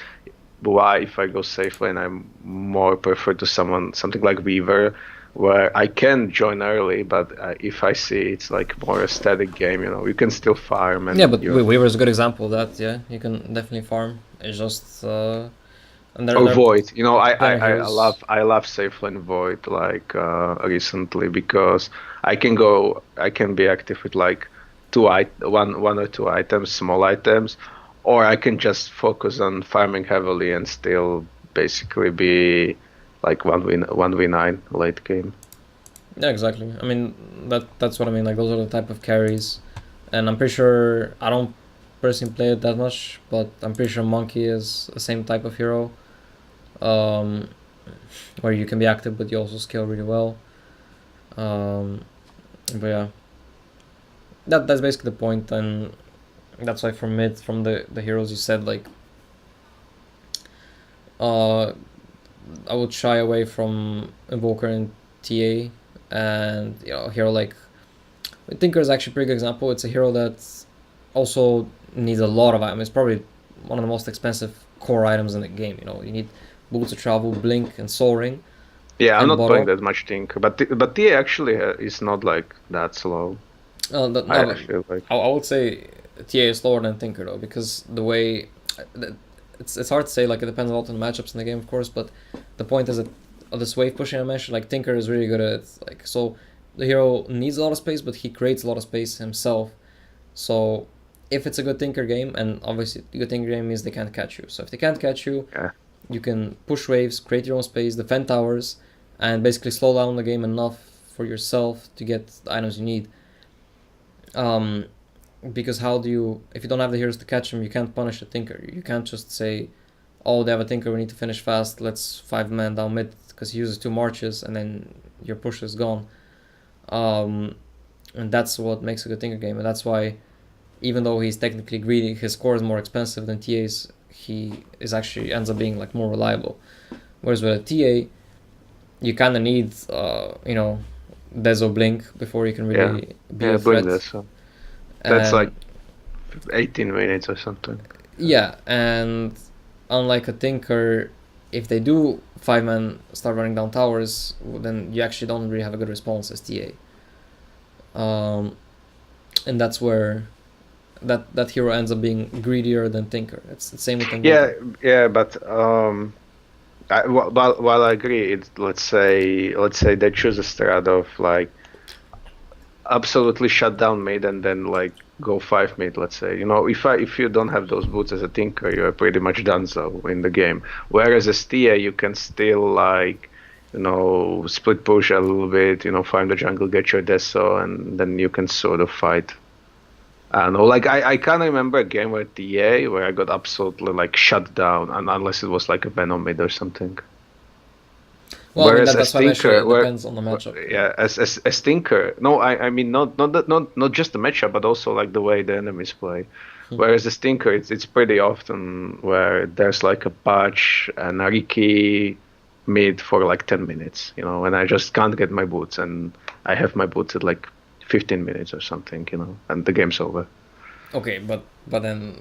why if I go safe lane, I'm more prefer to something like Weaver, where I can join early, but if I see it's like more a static game, you can still farm Yeah, and but you Weaver is a good example of that. Yeah, you can definitely farm. It's just and there or are Void. plenty of I love heroes. I love safe lane Void like recently because I can be active with like one or two items, small items, or I can just focus on farming heavily and still basically be like 1v9 late game. Yeah, exactly. I mean that's what I mean. Like those are the type of carries, and I'm pretty sure I don't personally play it that much, but I'm pretty sure Monkey is the same type of hero, um, where you can be active but you also scale really well. Um, but yeah, that's basically the point, and that's why from the heroes you said like uh, I would shy away from Invoker and TA, and a hero like Tinker is actually a pretty good example. It's a hero that also needs a lot of items. It's probably one of the most expensive core items in the game. You need Boots of Travel, Blink, and Soul Ring, Yeah, I'm and not playing Bottle. that much Tinker, but TA actually is not like that slow. No, I feel like. I would say TA is slower than Tinker though, because the way it's hard to say. Like it depends a lot on the matchups in the game, of course. But the point is that this wave pushing I mentioned, like Tinker is really good at it. Like so, the hero needs a lot of space, but he creates a lot of space himself. So if it's a good Tinker game, and obviously a good Tinker game means they can't catch you. So if they can't catch you, Yeah. you can push waves, create your own space, defend towers, and basically slow down the game enough for yourself to get the items you need. Um, because how do you, if you don't have the heroes to catch them, you can't punish the Tinker. You can't just say, oh, they have a Tinker, we need to finish fast, let's 5-man down mid, because he uses 2 marches, and then your push is gone. And that's what makes a good Tinker game, and that's why, even though he's technically greedy, his score is more expensive than TA's, he is actually ends up being like more reliable. Whereas with a TA, you kind of need, Dezo Blink before you can really be a Bring threat. this. So that's And like 18 minutes or something. yeah, and unlike a Tinker, if they do 5-man start running down towers, then you actually don't really have a good response as TA. And that's where that hero ends up being greedier than Tinker. It's the same with Invoker. Yeah, but while I agree, it's let's say they choose a strat of like absolutely shut down mid and then like go 5 mid, let's say. If you don't have those boots as a Tinker, you're pretty much done so in the game. Whereas as TA, you can still like split push a little bit, farm the jungle, get your Deso, and then you can sort of fight. I don't know, like I can't remember a game where TA where I got absolutely like shut down, and unless it was like a Venom mid or something. Well, I mean Whereas that's as why I mentioned Tinker, it depends on the matchup. yeah, as Tinker, no, I mean not just the matchup, but also like the way the enemies play. Whereas as Tinker, it's pretty often where there's like a patch and a Riki mid for like 10 minutes, and I just can't get my boots, and I have my boots at like 15 minutes or something, and the game's over. Okay, but then,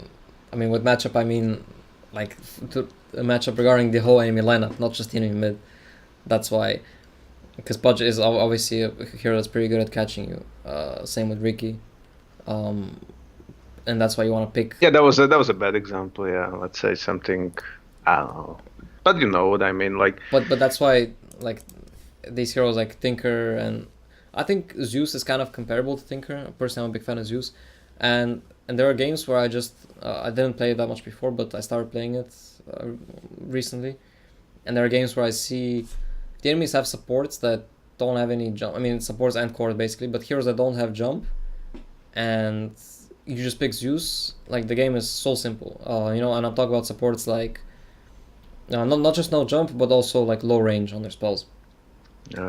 I mean, with matchup, I mean, like a matchup regarding the whole enemy lineup, not just the enemy mid. That's why, because Pudge is obviously a hero that's pretty good at catching you. Same with Ricky, um, and that's why you want to pick. Yeah, that was a bad example. Yeah, let's say something, I don't know, but you know what I mean. Like, But that's why like these heroes like Tinker, and I think Zeus is kind of comparable to Tinker. Personally, I'm a big fan of Zeus, and there are games where I didn't play it that much before, but I started playing it recently, and there are games where I see the enemies have supports that don't have any jump. I mean, supports and core basically, but heroes that don't have jump, and you just pick Zeus. Like the game is so simple, And I'm talking about supports like not just no jump, but also like low range on their spells.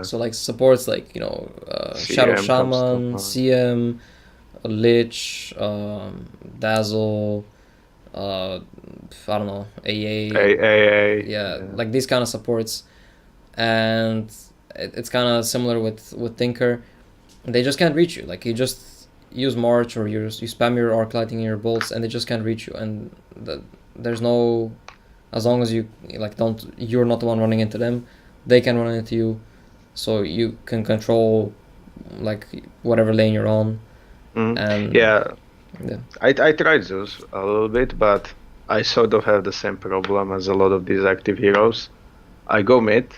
So like supports like Shadow CM comes to Shaman, mind. CM, Lich, Dazzle, I don't know, AA, AA. yeah, like these kind of supports, and it's kind of similar with Tinker. They just can't reach you. Like you just use March or you spam your arc lighting in your bolts, and they just can't reach you. And there's no, as long as you like you're not the one running into them, they can run into you, so you can control like whatever lane you're on. And Yeah, yeah. I tried Zeus a little bit, but I sort of have the same problem as a lot of these active heroes. I go mid,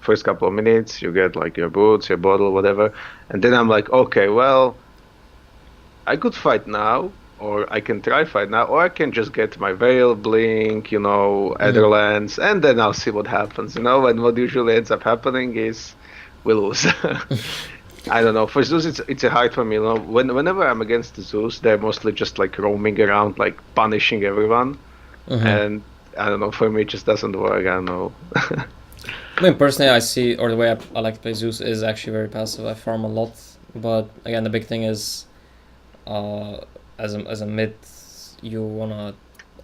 first couple of minutes, you get like your boots, your bottle, whatever, and then I'm like, okay, well, I could fight now, or I can try fight now, or I can just get my Veil, Blink, Adderlands, and then I'll see what happens, And what usually ends up happening is we lose. I don't know. For Zeus, it's a hard for me. Whenever I'm against Zeus, they're mostly just like roaming around, like punishing everyone, and I don't know. For me, it just doesn't work. I don't know. I mean, personally, I see, or the way I like to play Zeus is actually very passive. I farm a lot, but again, the big thing is, as a mid, you wanna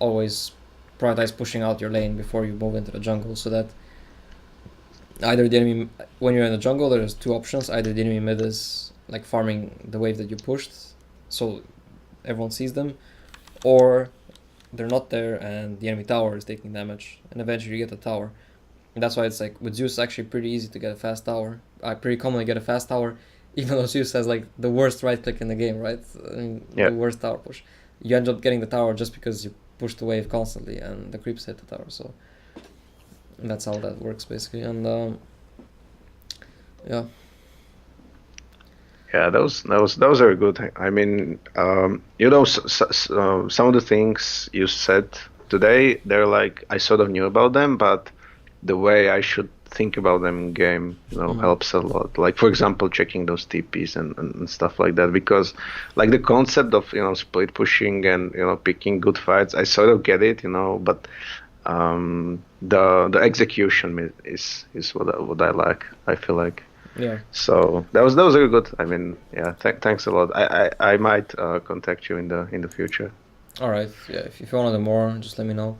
always prioritize pushing out your lane before you move into the jungle, so that either the enemy, when you're in the jungle, there's two options. Either the enemy mid is like farming the wave that you pushed, so everyone sees them, or they're not there and the enemy tower is taking damage, and eventually you get the tower. And that's why it's like with Zeus, it's actually pretty easy to get a fast tower. I pretty commonly get a fast tower even though Zeus has like the worst right click in the game, right? I mean, Yeah. the worst tower push. You end up getting the tower just because you push the wave constantly and the creeps hit the tower. So that's how that works basically. And yeah. Yeah, that was very good. I mean, some of the things you said today, they're like I sort of knew about them, but the way I should think about them in game, helps a lot. Like for example, checking those TPs and stuff like that, because like the concept of split pushing and picking good fights, I sort of get it, but the execution is what I like. I feel like. Yeah. So that was very good. I mean, yeah, thanks a lot. I might contact you in the future. All right. Yeah. If you want to know more, just let me know.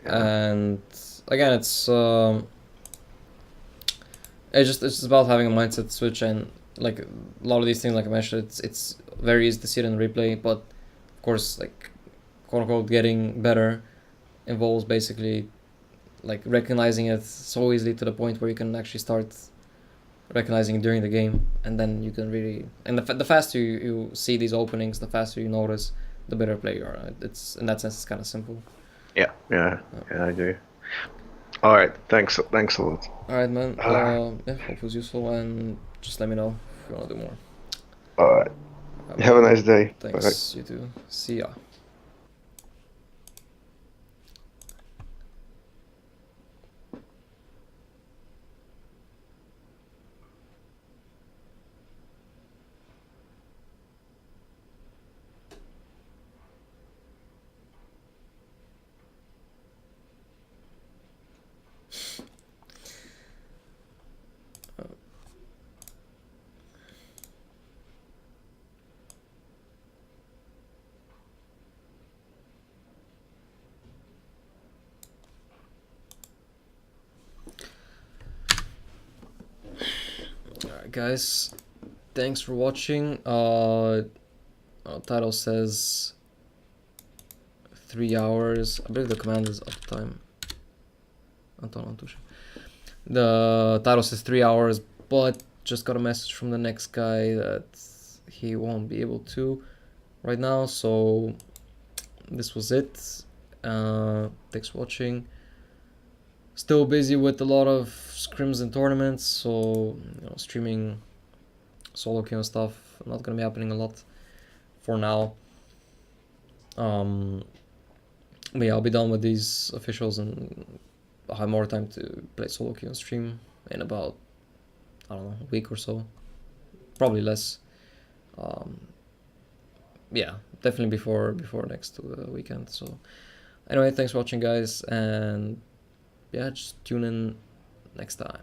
Yeah. And again, it's just about having a mindset switch, and like a lot of these things, like I mentioned, it's very easy to see it in the replay, but of course, like quote unquote getting better involves basically like recognizing it so easily to the point where you can actually start recognizing it during the game, and then you can really, and the faster you see these openings, the faster you notice, the better player you are. It's in that sense, it's kind of simple. Yeah, I do. All right, thanks a lot. All right, man. Uh, Yeah, hope it was useful, and just let me know if you want to do more. all right. All right, Have a man. nice day. Bye. Thanks. You too. See ya. Alright, guys. Thanks for watching. Title says 3 hours. I believe the command is uptime. Anton Antush. The title says 3 hours, but just got a message from the next guy that he won't be able to right now. So this was it. Thanks for watching. Still busy with a lot of scrims and tournaments, so streaming solo queue and stuff not gonna be happening a lot for now. But yeah, I'll be done with these officials and I'll have more time to play solo queue and stream in about, I don't know, a week or so, probably less. Yeah, definitely before next weekend. So anyway, thanks for watching, guys, and yeah, just tune in next time.